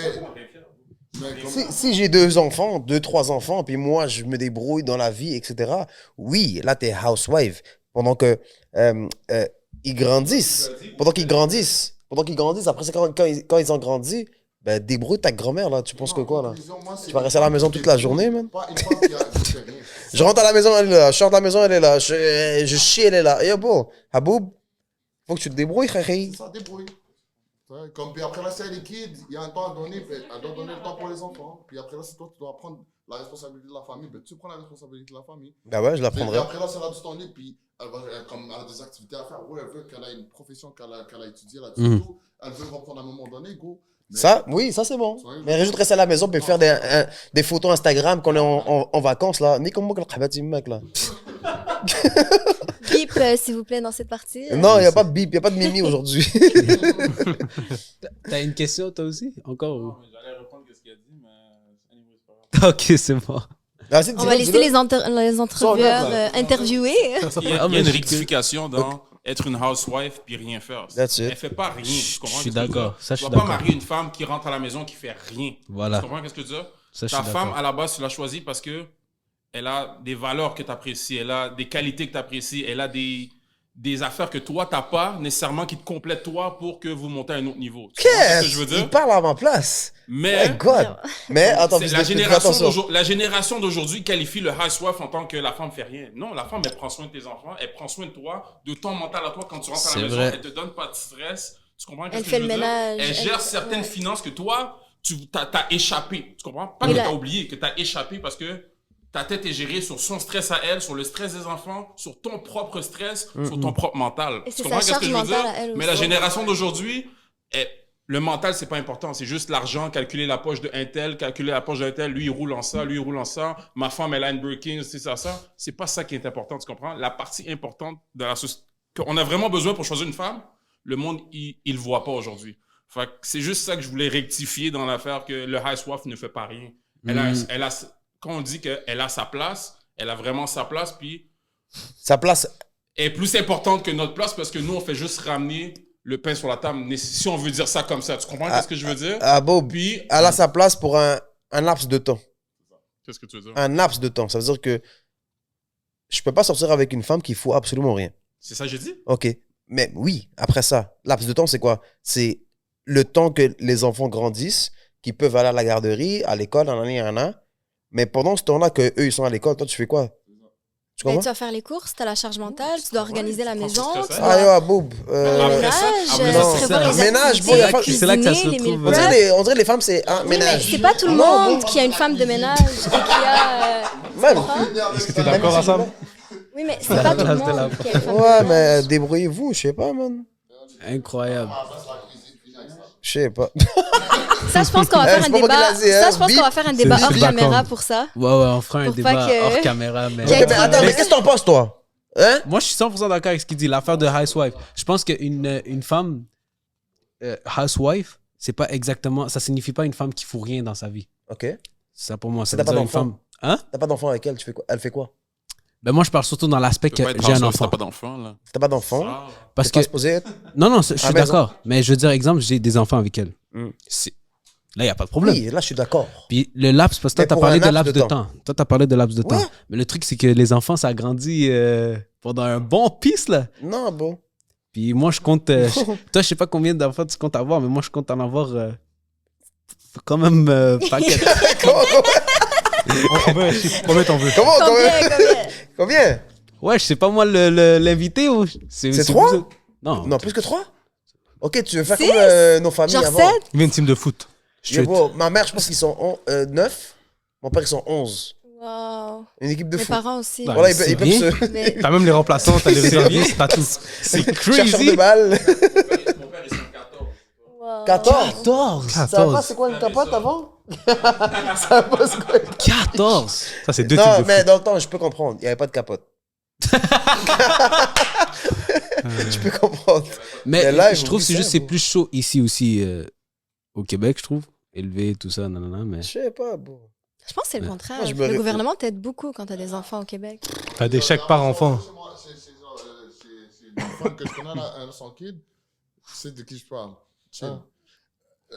comme... Si j'ai 2 enfants, 3 enfants, puis moi, je me débrouille dans la vie, etc., oui, là, t'es housewife. Pendant que ils grandissent. Pendant qu'ils grandissent, après, c'est quand ils ont grandi, ben, débrouille ta grand-mère, là. Tu penses que quoi, là? Tu vas rester à la maison toute la journée, man? Pas une femme qui fait rien. Je rentre à la maison, elle est là. Je sors de la maison, elle est là. Je chie, elle est là. Et bon, Haboub, faut que tu te débrouilles, Khahi. Ça débrouille. Ouais, comme, puis après là, c'est les kids, il y a un temps à donner, elle doit donner le temps pour les enfants. Puis après là, c'est toi qui dois prendre la responsabilité de la famille. Ben, tu prends la responsabilité de la famille. Ben ouais, je la Puis prendrai. après là, c'est là du temps libre, puis comme elle a des activités à faire. Oui, elle veut qu'elle a une profession qu'elle a étudiée là-dessus. Mhm. Tout. Elle veut reprendre à un moment donné, go. Mais- Ça, oui, ça c'est bon. Mais juste rester à la maison puis faire des photos Instagram qu'on est en vacances là. Ni comme moi que le khabati mec là. Bip, s'il vous plaît, dans cette partie. Non, il n'y a pas de bip, il n'y a pas de mimi aujourd'hui. T'as une question, toi aussi? Encore? Non, mais j'allais répondre à ce qu'il a dit, mais anyway, c'est pas grave. Ok, c'est bon. On va laisser les entrevueurs interviewer. Il y a une rectification dans être une housewife puis rien faire. That's it. Elle fait pas rien. Tu comprends Je suis ce que veux d'accord. dire? Ça, je Tu suis vas pas d'accord. marier une femme qui rentre à la maison qui fait rien. Voilà. Tu comprends ce que je veux dire? Ça, je Ta suis femme, d'accord. à la base, tu l'as choisie parce que elle a des valeurs que tu apprécies, elle a des qualités que tu apprécies, elle a des affaires que toi, tu n'as pas nécessairement qui te complètent toi pour que vous montez à un autre niveau. Tu comprends ce que je veux Qu'est-ce? Il dire? parle à ma place. Mais My God. Mais attends, c'est la génération d'aujourd'hui qualifie le housewife en tant que la femme fait rien. Non, la femme, elle prend soin de tes enfants, elle prend soin de toi, de ton mental à toi quand tu rentres à C'est la maison, vrai. elle te donne pas de stress. Tu comprends Elle ce que fait je le veux dire? ménage. Elle gère Elle- certaines ouais. finances que toi, tu as échappé. Tu comprends? Pas Mais que la- tu as oublié, que tu as échappé parce que ta tête est gérée sur son stress à elle, sur le stress des enfants, sur ton propre stress, sur ton propre mental. Et Tu c'est comprends sa ce que je veux charge dire? mentale à elle Mais la aussi. génération d'aujourd'hui, le mental, c'est pas important. C'est juste l'argent, calculer la poche d'un tel, calculer la poche d'un tel. Lui, il roule en ça, lui, il roule en ça. Ma femme, elle a une Birkin, c'est ça. C'est pas ça qui est important, tu comprends? La partie importante de la société, qu'on a vraiment besoin pour choisir une femme, le monde, il le voit pas aujourd'hui. Fait que c'est juste ça que je voulais rectifier dans l'affaire, que le housewife ne fait pas rien. Quand on dit qu'elle a sa place, elle a vraiment sa place, puis Sa place est plus importante que notre place parce que nous, on fait juste ramener le pain sur la table. Mais si on veut dire ça comme ça, tu comprends ce que je veux dire? Ah, Bob, Puis, elle a sa place pour un laps de temps. qu'est-ce que tu veux dire? Un laps de temps. Ça veut dire que je peux pas sortir avec une femme qui fout absolument rien. C'est ça que j'ai dit? OK. Mais oui, après ça, laps de temps, c'est quoi? C'est le temps que les enfants grandissent, qu'ils peuvent aller à la garderie, à l'école, en année, en an. Mais pendant ce temps-là que eux ils sont à l'école, toi, tu fais quoi? Tu Ben, comprends? tu vas faire les courses, tu as la charge mentale, tu dois organiser la maison, c'est tu ça. dois Ah, yo, Bob. le Après ça, ménage, prévoir les ménage, activités, bon, y a pas- c'est là que ça se cuisiner, les retrouve. meal prep. On dirait les femmes, c'est un Oui, mais ménage. c'est pas tout le Non, monde qui a une femme de ménage et qui a... Même. Est-ce que t'es d'accord à ça? Oui, mais c'est pas tout le C'était la monde qui a une femme de Ouais, ménage. mais débrouillez-vous, je sais pas, man. Incroyable. Je sais pas. Ça, je pense qu'on va faire c'est un pas moi qui débat. l'a dit, hein. Ça, je pense qu'on va faire un débat je hors suis caméra d'accord. pour ça. Ouais, on fera un Pour débat pas que- hors caméra. Mais... Ok, mais attends, mais qu'est-ce que t'en penses, toi? Hein? Moi, je suis 100% d'accord avec ce qu'il dit, l'affaire de housewife. Je pense qu'une femme housewife, c'est pas exactement, ça signifie pas une femme qui fout rien dans sa vie. Ok. Ça, pour moi, ça T'as veut pas dire une d'enfant? femme. Hein? T'as pas d'enfant avec elle, tu fais quoi? Elle fait quoi? Ben, moi, je parle surtout dans l'aspect que j'ai un enfant. pas d'enfant, là. T'as pas d'enfant? Ah. Parce T'es pas que, supposé être? non, je suis la maison. d'accord. Mais je veux dire, exemple, j'ai des enfants avec elle. Mm. Là, il n'y a pas de problème. Oui, là, je suis d'accord. Puis le laps, parce que toi, Mais t'as pour parlé un de laps de temps. Toi, t'as parlé de laps de temps. Ouais. Mais le truc, c'est que les enfants, ça grandit pendant un bon pisse, là. Non, bon. Puis moi, je compte. Toi, je sais pas combien d'enfants tu comptes avoir, mais moi, je compte en avoir quand même paquet. On veut un chiffre. Combien t'en veux? Comment? Combien? Combien? Ouais, je sais pas moi l'invité ou. C'est 3? vous- Non. Non, plus que 3? Ok, tu veux faire 6? comme nos familles Genre avant? 7? Il y a une team de foot. Yo, bro, ma mère, je pense qu'ils sont 9. Mon père, ils sont 11. Wow. Une équipe de Mes fou. parents aussi. Ouais. Voilà, c'est ils peuvent bien. se... Mais- T'as même les remplaçants, t'as les réservistes, t'as tout. C'est Chercheurs de crazy. balles. Mon père, ils sont 14. Wow. 14. 14. Ça va pas, c'est quoi une capote avant? Ça va pas, c'est quoi? 14. Ça, c'est deux Non, types de mais foot. dans le temps, je peux comprendre. Il n'y avait pas de capote. Je peux comprendre. Mais Mais là, je ils trouve vous que c'est disent juste ça, c'est bro. plus chaud ici aussi au Québec, je trouve. Élevé, tout ça, nanana, mais. Je sais pas, bon. Je pense que c'est le contraire. Moi, je me Le ré- gouvernement t'aide beaucoup quand t'as des enfants au Québec. T'as des chèques par enfant. C'est une femme que je connais, un son kid. Tu sais de qui je parle. Chill.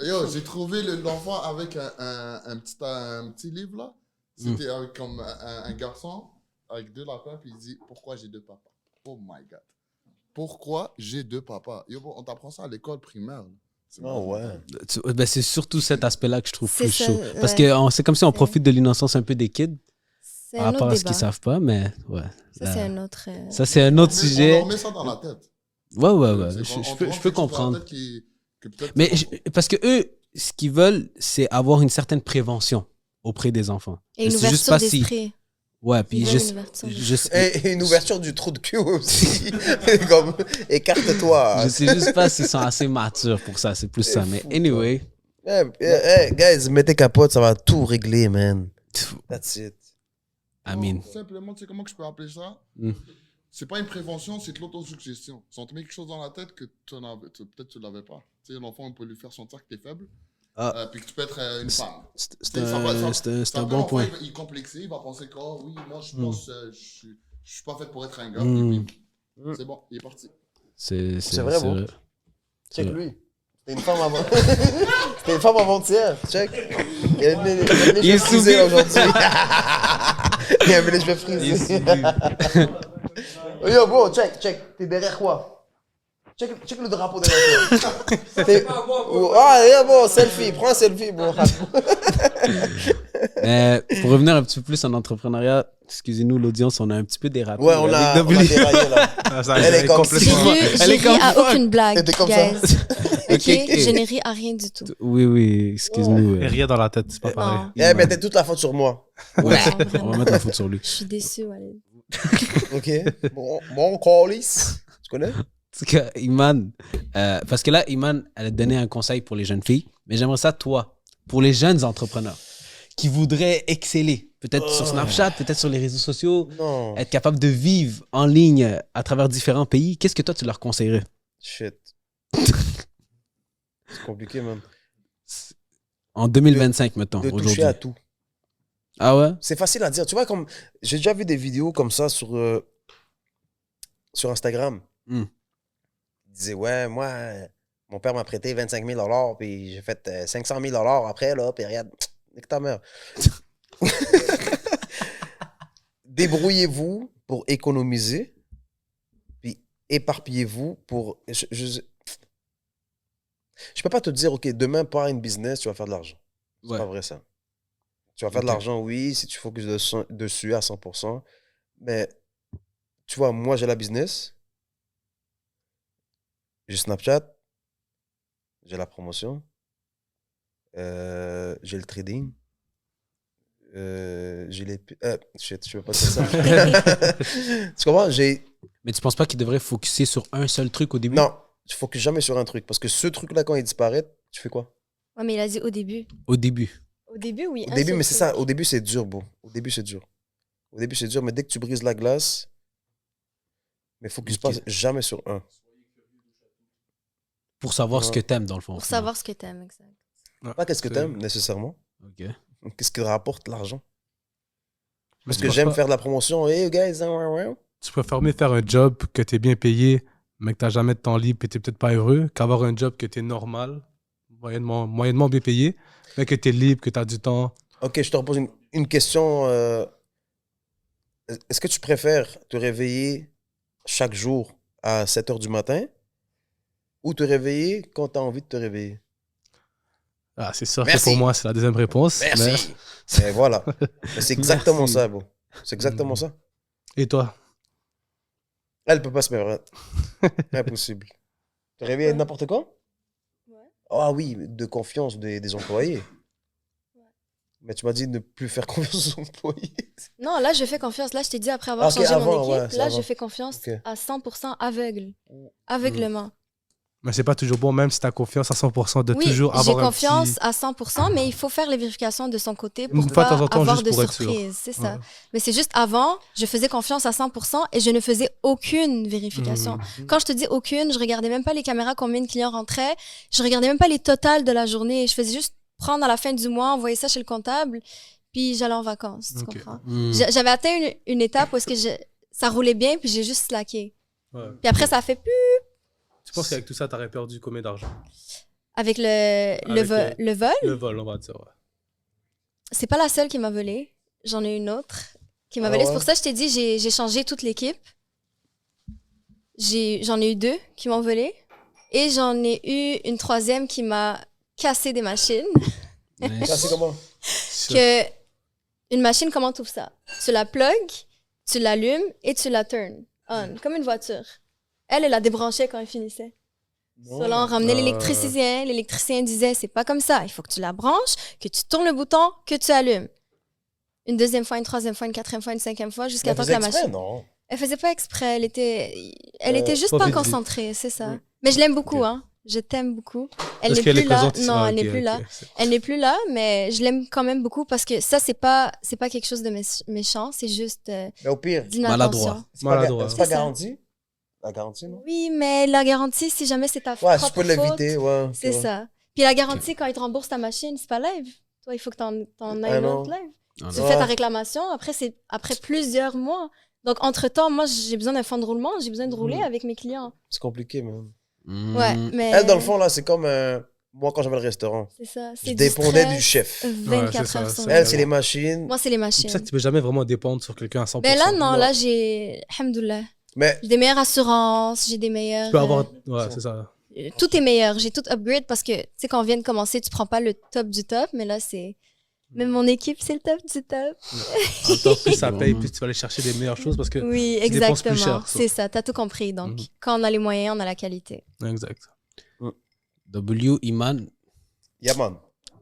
Yo, j'ai trouvé l'enfant avec un petit livre là. C'était avec comme un garçon avec 2 lapins, puis il dit pourquoi j'ai 2 papas. Oh my god. Pourquoi j'ai 2 papas? Yo, bon, on t'apprend ça à l'école primaire. là. C'est Oh, ouais. Ben, c'est surtout cet aspect-là que je trouve C'est plus ça, chaud. Parce ouais. que c'est comme si on profite de l'innocence un peu des kids C'est par un rapport autre à ce qu'ils débat. savent pas, mais ouais. Ça, Là, c'est un autre... ça, c'est un autre On sujet. leur met ça dans la tête. Ouais, ouais, ouais. C'est Je, qu'on- je on peux, te je rend peux quelque chose dans la comprendre. tête que peut-être Mais tu comprends. parce que eux, ce qu'ils veulent, c'est avoir une certaine prévention auprès des enfants. Et une Je sais juste ouverture pas si- d'esprit. Ouais, puis Ils je, veulent une ouverture je, Et une ouverture du trou de cul aussi. Comme, écarte-toi. je sais juste pas s'ils sont assez matures pour ça. C'est plus ça. Mais fou, anyway, Guys, mettez capote, ça va tout régler, man. That's it. I mean, Simplement, tu sais comment que je peux appeler ça? Hmm. C'est pas une prévention, c'est de l'autosuggestion. Si on te met quelque chose dans la tête que peut-être tu l'avais pas. Tu sais, l'enfant, on peut lui faire sentir que t'es faible, Ah. puis que tu peux être une femme. c'est Ça va- c'est un Après, bon l'enfant, point. Il complexé, il va penser que, oh oui, moi, je pense, je suis pas fait pour être un gars. Hmm. Et puis, c'est bon, il est parti. C'est vrai, bon. vrai. Check lui. C'était une femme avant. C'était une femme avant-hier. Check. Il a mis les Il est cheveux frisés soumis. aujourd'hui. Il a mis les cheveux frisés. Yo, bro, check. T'es derrière quoi? Check le drapeau derrière toi. Ah, yeah, bon, selfie. Prends un selfie, bro. Pour revenir un petit peu plus en entrepreneuriat, excusez-nous l'audience, on a un petit peu dérapé. Ouais, on a Avec W. déraillé là. Ah, ça, Elle est comme complètement. ça. Elle est J'ai comme ri à fuck. aucune blague, Elle était comme ça. guys. Ok, Ok, je n'ai ri à rien du tout. Oui, oui, excuse-nous. Et rien dans la tête, c'est pas pareil. Non. Eh, mettez toute la faute sur moi. Ouais, Non, on vraiment. va mettre la faute sur lui. Je suis déçue, Walid. Ok. Bon, Callis. Tu connais? En tout cas, Iman, parce que là, Iman, elle a donné un conseil pour les jeunes filles, mais j'aimerais ça, toi, pour les jeunes entrepreneurs qui voudraient exceller, peut-être sur Snapchat, peut-être sur les réseaux sociaux, Non. être capable de vivre en ligne à travers différents pays, qu'est-ce que toi, tu leur conseillerais? Shit. C'est compliqué, man. En 2025, mettons, De toucher aujourd'hui. à tout. Ah ouais? C'est facile à dire. Tu vois, comme j'ai déjà vu des vidéos comme ça sur Instagram. Hmm. Il disait, ouais, moi, mon père m'a prêté 25 000 $, puis j'ai fait 500 000 $ après, là, puis regarde, nique ta mère. Débrouillez-vous pour économiser, puis éparpillez-vous pour... Je peux pas te dire, OK, demain, pars une business, tu vas faire de l'argent. C'est Ouais. pas vrai, ça. Tu vas faire de Ok. l'argent, oui, si tu focuses dessus à 100%. Mais, tu vois, moi, j'ai la business. J'ai Snapchat. J'ai la promotion. J'ai le trading. J'ai les... shit, je veux pas dire ça. Tu comprends? Mais tu penses pas qu'il devrait focuser sur un seul truc au début? Non, tu focuses jamais sur un truc. Parce que ce truc-là, quand il disparaît, tu fais quoi? Ouais, mais il a dit au début. Au début. Au début, oui. Au un début, seul mais c'est truc. ça. Au début, c'est dur, bro. Au début, c'est dur. Au début, c'est dur, mais dès que tu brises la glace, mais focus Ok. pas jamais sur un. Pour savoir ce Ouais. que t'aimes, dans le fond. Pour savoir ce que t'aimes, exact. Pas qu'est-ce que t'aimes, nécessairement. Ok. Qu'est-ce qui rapporte l'argent. Mais Parce tu que penses j'aime pas- faire de la promotion. Hey, guys, ouais. Tu préfères mieux faire un job que t'es bien payé, mais que t'as jamais de temps libre et t'es peut-être pas heureux, qu'avoir un job que t'es normal, moyennement bien payé, mais que t'es libre, que t'as du temps. Ok, je te repose une question. Est-ce que tu préfères te réveiller chaque jour à 7 h du matin ou te réveiller quand tu as envie de te réveiller? Ah, c'est sûr Merci. que pour moi, c'est la deuxième réponse. Merci. Et voilà. Mais c'est exactement Merci. ça, bro. C'est exactement Mhm. ça. Et toi? Elle peut pas se permettre. Impossible. Te réveiller n'importe quand? Ouais. Ah oui, de confiance des employés. Mais tu m'as dit de ne plus faire confiance aux employés. Non, là, je fais confiance. Là, je t'ai dit, après avoir Ok, changé avant, mon ouais, équipe, c'est là, avant. je fais confiance Ok. à 100% aveugle. Aveuglement. Mais c'est pas toujours bon, même si t'as confiance à 100%, de Oui, toujours j'ai avoir un confiance petit... à 100%, mais il faut faire les vérifications de son côté pour Une fois de pas temps en temps, avoir juste de pour être sûr. surprise. C'est ça. Ouais. Mais c'est juste avant, je faisais confiance à 100% et je ne faisais aucune vérification. Mhm. Quand je te dis aucune, je regardais même pas les caméras, combien de clients rentraient. Je regardais même pas les totals de la journée. Je faisais juste prendre à la fin du mois, envoyer ça chez le comptable, puis j'allais en vacances. Tu Ok. comprends? Hmm. J'avais atteint une étape où est-ce que ça roulait bien, puis j'ai juste slacké. Ouais. Puis après, ça fait plus Tu penses qu'avec tout ça, t'aurais perdu combien d'argent? avec Avec, le vol. Le vol, on va dire, ouais. C'est pas la seule qui m'a volé. J'en ai une autre qui m'a Ah volé. C'est ouais? pour ça que je t'ai dit, j'ai changé toute l'équipe. J'en ai eu 2 qui m'ont volé. Et j'en ai eu une troisième qui m'a cassé des machines. Nice. Ça, c'est comment? Que une machine, comment tu ouvres ça? Tu la plug, tu l'allumes et tu la turn on, comme une voiture. Elle la débranchait quand elle finissait. So là, on ramenait l'électricien. L'électricien disait, c'est pas comme ça. Il faut que tu la branches, que tu tournes le bouton, que tu allumes. Une deuxième fois, une troisième fois, une quatrième fois, une cinquième fois, jusqu'à Elle temps que faisait la exprès, machine... non? Elle faisait pas exprès. Elle était juste pas pas vite dit. concentrée, c'est ça. Oui. Mais je l'aime beaucoup, Ok. hein. Je t'aime beaucoup. Elle Parce n'est qu'elle est plus là. présente ici. Non, Ah, elle n'est ok, plus ok. là. Elle n'est plus là, mais je l'aime quand même beaucoup parce que ça, c'est pas quelque chose de méchant, c'est juste Mais au pire, d'inattention. Maladroit. c'est pas, Maladroit. c'est pas C'est ça. garanti? La garantie, non? Oui, mais la garantie, si jamais c'est ta Ouais, propre je peux faute, l'éviter, ouais. c'est ça. Puis la garantie, quand ils te remboursent ta machine, c'est pas live. Toi, il faut que t'en ailles Ah une non. autre live. Ah Tu non. fais ta Ouais. réclamation, après, c'est après plusieurs mois. Donc, entre-temps, moi, j'ai besoin d'un fonds de roulement, j'ai besoin de rouler Mhm. avec mes clients. C'est compliqué, man. Hmm. Ouais, mais... Elle, dans le fond, là, c'est comme moi quand j'avais le restaurant. C'est ça. Je C'est dépendais stress, du chef. 24 Ouais, c'est heures ça, sur c'est- Elle, 24. c'est les machines. Moi, c'est les C'est machines. pour ça que tu peux jamais vraiment dépendre sur quelqu'un à 100%. Ben là, non, Non. là, j'ai... Alhamdoulilah. Mais J'ai des meilleures assurances, j'ai des meilleures... Tu peux avoir... Ouais, c'est ça. tout est meilleur. J'ai tout upgrade parce que, tu sais, quand on vient de commencer, tu prends pas le top du top, mais là, c'est... Même mon équipe, c'est le top du top. En même temps, plus ça paye, plus tu vas aller chercher des meilleures choses parce que... Oui, tu dépenses plus exactement. cher, ça. C'est ça, t'as tout compris. Donc, Mhm. quand on a les moyens, on a la qualité. Exact. W. Iman, Yaman.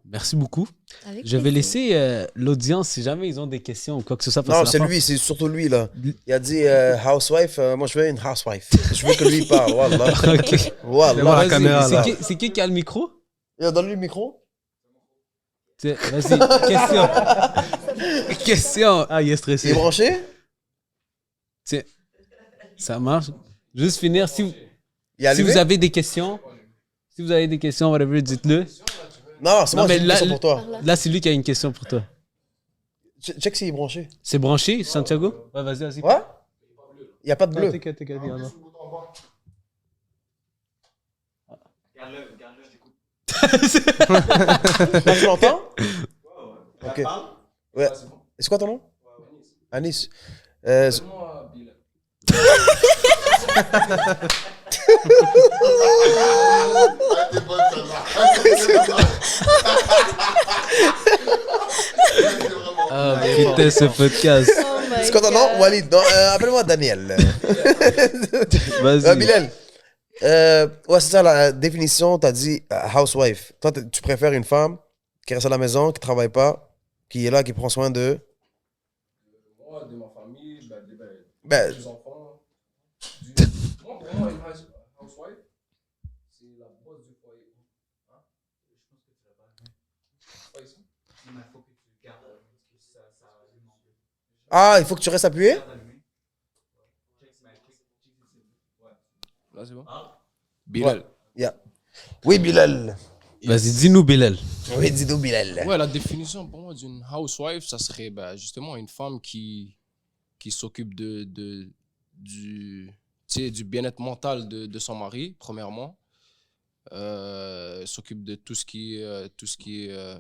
merci beaucoup. Avec Je vais plaisir. laisser l'audience si jamais ils ont des questions ou quoi que ce soit. parce Non, que c'est la fin- lui, c'est surtout lui, là. Il a dit housewife, moi je veux une housewife. Je veux que lui parle, voilà. Ok. Voilà. voir la Vas-y, caméra, là. c'est qui a le micro? Donne-lui le micro. Tiens, vas-y, question. Question. Ah, il est Il est stressé. branché? Tiens, ça marche. Juste finir, si Il est si allumé? vous avez des questions, whatever, dites-le. Non, c'est Non, moi, mais j'ai une là- question pour toi. Là, c'est lui qui a une question pour toi. Check s'il est branché. C'est branché, Santiago? Ouais, vas-y. Ouais? Il n'y a pas de bleu. T'inquiète, Appuie Yana. sur le bouton en bas. Là, tu m'entends? Ok. Ouais. C'est quoi ton nom? Anis. Ah, t'es bonne, celle-là. Ah, putain, ce podcast. Oh my C'est quoi ton nom? God. Walid. Non, appelle-moi Daniel. Vas-y. Bilal. Ouais, c'est ça la définition. Tu as dit housewife. Toi, tu préfères une femme qui reste à la maison, qui ne travaille pas, qui est là, qui prend soin de. Moi, de ma famille, Ben, des enfants. Moi, pour moi, une housewife, c'est la base du foyer. Hein? Je pense que tu l'as pas. Pas ici. Il faut que tu gardes ça allume un peu. ah, il faut que tu restes appuyé? Là, c'est bon? Bilal. Yeah. Oui, Bilal. Vas-y, dis-nous, Bilal. Oui, dis-nous, Bilal. Ouais, la définition pour moi d'une housewife, ça serait justement une femme qui s'occupe du bien-être mental de son mari, premièrement. S'occupe de tout ce qui est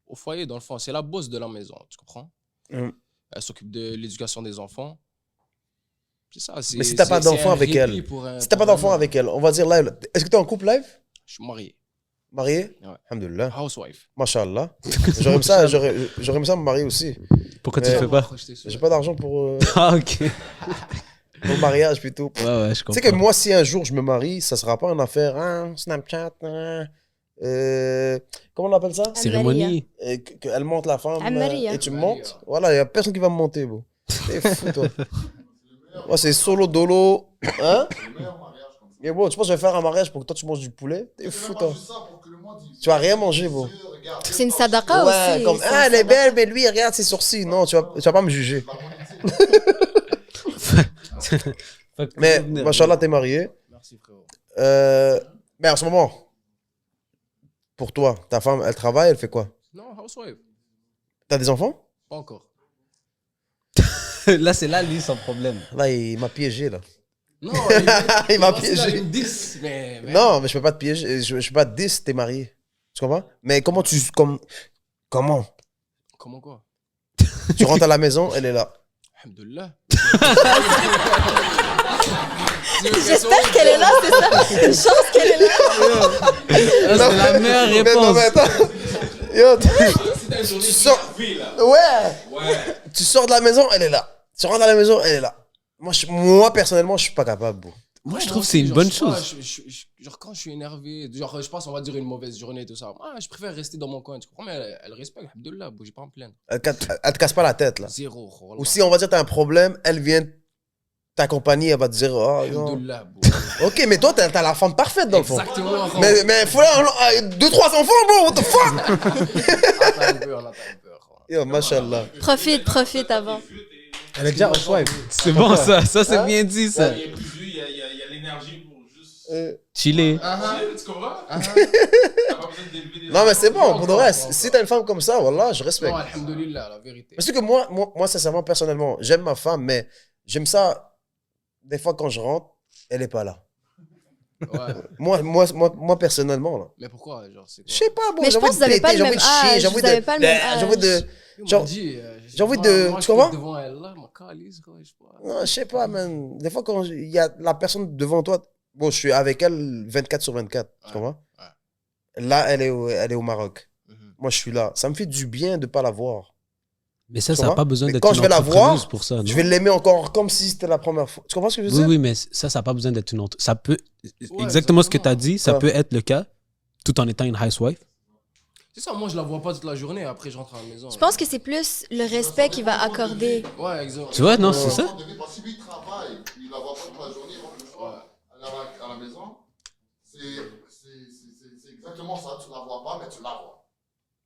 au foyer, dans le fond. C'est la boss de la maison, tu comprends? Mm. Elle s'occupe de l'éducation des enfants. C'est ça. Mais si t'as pas d'enfant avec elle, si t'as pas d'enfant avec elle, on va dire live. Est-ce que t'es en couple live? Je suis marié. Marié? Ouais. Alhamdulillah. Housewife. Mashallah. J'aurais aimé ça me marier aussi. Pourquoi tu le Mais- fais pas? J'ai pas d'argent pour Ah, ok. le mariage plutôt. Ouais, ouais, je Tu comprends. sais que moi, si un jour je me marie, ça sera pas une affaire, hein, Snapchat, hein, comment on appelle ça? Cérémonie. Qu'elle monte la femme Amaria. et tu me montes. Voilà, il y a personne qui va me monter, bro. T'es fou, toi. Moi, c'est solo dolo. Hein? C'est le meilleur mariage comme ça. Et bon, tu penses que je vais faire un mariage pour que toi tu manges du poulet? T'es fou, C'est toi. même pas juste ça pour que le monde dise. Tu vas rien manger, bro. Regarde, C'est une sadaqa Ouais, aussi. comme, c'est ah, une elle est sadaqa. belle, mais lui, regarde ses sourcils. Non, tu vas pas me juger. Mais, machallah, t'es marié. Merci, frérot. Mais en ce moment, pour toi, ta femme, elle travaille, elle fait quoi? Non, housewife. T'as des enfants? Pas encore. Là, c'est là, lui, son problème. Là, il m'a piégé, là. Non, Il m'a c'est piégé. une 10, mais Non, mais je peux pas te piéger. Je peux pas te dire si t'es marié. Tu comprends? Mais comment comment? Comment quoi? Tu rentres à la maison, elle est là. Alhamdulillah. J'espère qu'elle est là, c'est ça. Une chance qu'elle est là. C'est la meilleure Mais réponse. non, mais attends. Yo, tu sors. Ouais. Tu sors de la maison, elle est là. Tu rentres à la maison, elle est là. Moi personnellement, je suis pas capable, bro. Moi, je trouve que c'est une bonne chose. Genre, quand je suis énervé, genre, je passe, on va dire, une mauvaise journée et tout ça. Moi, je préfère rester dans mon coin, tu comprends? Mais elle respecte, Alhamdulillah, j'ai pas à me plaindre. Elle te casse pas la tête, là. Zéro, Ou si on va dire t'as un problème, elle vient t'accompagner, elle va te dire, oh, non. Alhamdulillah, bro. Ok, mais toi, t'as la femme parfaite dans le fond. Exactement. gros. Mais faut là, 2-3 enfants, bro, what the fuck? Attends un peu, on attend un peu. gros. Yo, mashallah. Profite avant. Elle est déjà housewife. C'est bon, ça. Ça, c'est bien dit, ça. Il y a plus vu, il y a l'énergie pour juste. Chiller. Tu comprends? T'as pas besoin d'élever des Non, mais c'est bon, pour le reste. Si t'as une femme comme ça, voilà, je respecte. Non, Alhamdulillah, la vérité. Parce que moi, sincèrement, personnellement, j'aime ma femme, mais j'aime ça, des fois, quand je rentre, elle est pas là. Ouais. Moi, personnellement, là. Mais pourquoi? Genre, c'est Je quoi? sais pas, bon, Mais je pense que vous n'avez pas le même âge. Vous n'avez pas le même âge. J'ai envie de... Il genre, m'a dit, j'ai envie de- moi, tu je comprends? suis devant elle, là, ma calise, quoi, je sais pas. Non, je sais pas, man. Des fois, quand il y a la personne devant toi, bon, je suis avec elle 24/24, tu Ouais, comprends? ouais. Là, elle est au Maroc. Mhm. Moi, je suis là. Ça me fait du bien de pas la voir. Mais ça Tu n'a vois? pas besoin Mais d'être quand une je vais la entrepreneuse voir, pour ça, non? Je vais l'aimer encore comme si c'était la première fois. Tu comprends ce que je veux Oui, dire? oui, mais ça n'a pas besoin d'être une autre. Ça peut... Ouais, exactement ce que tu as exactement. dit, ça Ouais. peut être le cas, tout en étant une housewife. C'est ça, moi, je la vois pas toute la journée, après, je rentre à la maison. Je pense que c'est plus le respect qu'il va accorder. Ouais, exactement. Tu vois, non, c'est ça? Parce que lui, il travaille, il la voit pas toute la journée, il rentre le soir, elle est à la maison. C'est exactement ça, tu la vois pas, mais tu la vois.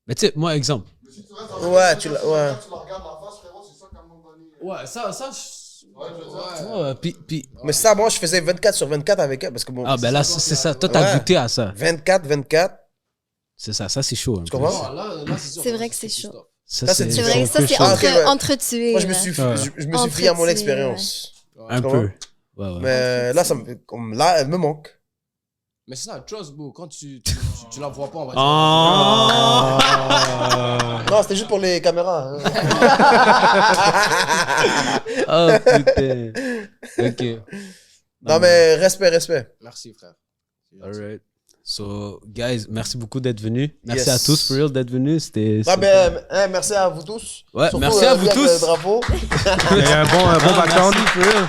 Mais tu sais, moi, exemple. Mais si tu restes à la Ouais, maison, tu tu la regardes la face, frérot, c'est ça qu'à un moment donné. Ouais, ça, Ouais, je veux dire. Ouais, puis... Mais ça, moi, je faisais 24/24 avec elle. Parce que bon, Ah, ben là, c'est ça. Toi, t'as Ouais. goûté à ça. 24/24. C'est ça. Ça, c'est chaud. un Tu peu. comprends? Non, là, c'est sûr. C'est vrai que c'est chaud. Ça, Ça, c'est C'est vrai que ça, peu c'est chaud. Ah, ok, ouais. entretué. je me là. suis, Ouais. je me suis fié à mon Entretien, expérience. Un Tu peu. comprends? Ouais, ouais. Mais là, là, elle me manque. Mais c'est ça, trust, bro. Quand tu la vois pas, on va dire. Ah! Non, c'était juste pour les caméras. hein. Oh putain. Ok. Non, mais respect. Merci, frère. Alright. So, guys, merci beaucoup d'être venus. Merci Yes. à tous, for real, d'être venus. C'était. Ah, ben, merci à vous tous. Ouais, Surtout, merci à vous lui avec tous. le drapeau. Il y a un bon background. Merci, for real.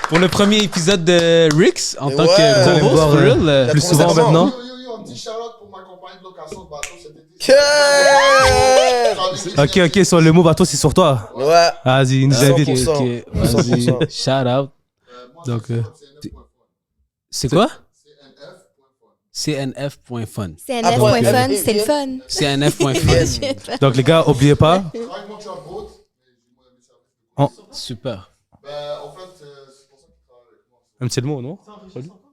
Pour le premier épisode de Rix, en tant Ouais. que Vous allez me co-host, voir, for real. La plus souvent conversation. maintenant. Yo, un petit shout-out pour ma compagnie de location de bateau cet été. Que- Ok, sur le mot bateau, c'est sur toi. Ouais. Vas-y, il nous Ah, invite. Ok, 100%. ok. Vas-y, 100%. shout out. Donc, C'est quoi? cnf.fun. CNF.fun. CNF.fun, c'est le fun. CNF.fun. Yes. donc les gars, oubliez pas. Avec moi, tu as boat, mais j'ai moins aimé ça. Super. Ben, en fait, c'est pour ça qu'il travaille avec moi. Un petit mot, non?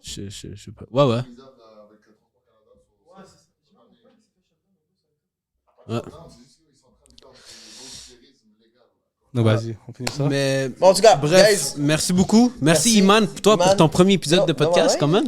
Je sais pas. Ouais, ouais. Bizarre, là, avec le Transport Canada. Ouais. Non, c'est juste qu'ils sont en train de faire des tourisme légal. Donc vas-y, on finit ça. Mais Bon, en tout cas, bref, guys, merci beaucoup. Merci, Merci, Iman, toi, pour Iman. ton premier épisode de Non, podcast, ouais. quand même.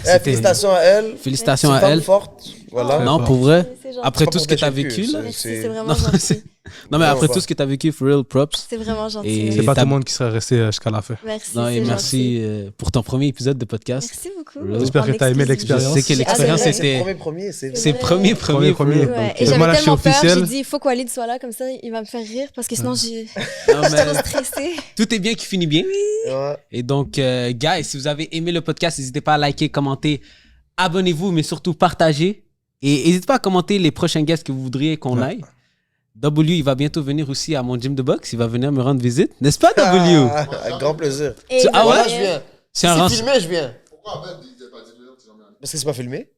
eh, félicitations à elle. Félicitations C'est à une femme elle. forte. Voilà. Non, pour vrai. C'est gentil. Après pas tout pour ce que tu as t'échapper, vécu, là. Merci, c'est- c'est vraiment Non, gentil. c'est- non, mais Non, après pas. tout ce que tu as vécu, for real, props. C'est vraiment gentil. Et- C'est pas t'as- tout le monde qui serait resté jusqu'à la fin. Merci. Non, et c'est merci gentil. pour ton premier épisode de podcast. Merci beaucoup. J'espère J'espère que En t'as aimé exclusivité. l'expérience. Je sais que J'ai l'expérience adoré. était. Premier, c'est C'est vrai. premier. Premier. Ouais, Donc, et moi, j'avais là, je suis tellement peur, officiel. j'ai dit, il faut qu'Walid soit là, comme ça, il va me faire rire, parce que sinon, Non, je suis mais trop stressée. tout est bien qui finit bien. Ouais. Et donc, guys, si vous avez aimé le podcast, n'hésitez pas à liker, commenter, abonnez-vous, mais surtout partagez. Et n'hésitez pas à commenter les prochains guests que vous voudriez qu'on aille. W, il va bientôt venir aussi à mon gym de boxe. Il va venir me rendre visite. N'est-ce pas, W? Ah, avec grand plaisir. Et Ah ouais? Voilà, Gabriel, je viens. C'est un C'est ran- filmé, je viens. Pourquoi Abel dit pas dit le jamais allé? Parce que c'est pas filmé.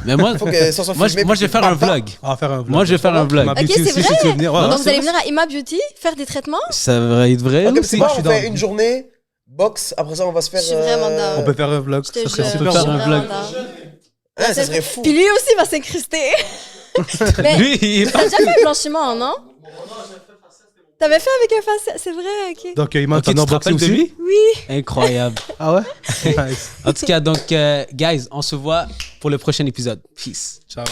Mais moi, Faut que ça soit moi, filmé. je vais faire un vlog. On va faire un vlog. Moi, je vais faire un vlog. Ma Ok, beauty c'est aussi, vrai? si tu veux venir. Ouais, Donc, ouais. vous allez venir à Ima Beauty faire des traitements? Ça va être vrai Ok, mais aussi. c'est bon, je suis on fait down. une journée, boxe, après ça, on va se faire. Je suis vraiment down. On peut faire un vlog. Je te Ça serait jure, super faire je suis bon. un vraiment vlog. down. Ouais, ça serait fou. Puis lui aussi va s'incruster. Mais Lui, il est t'as déjà fait un blanchiment, non? T'avais fait avec un facette, c'est vrai, ok. Donc, il Ok, manque tu un te unboxing rappelles de aussi. lui? Oui. Incroyable. Ah ouais? Nice. En tout cas, donc, guys, on se voit pour le prochain épisode. Peace. Ciao.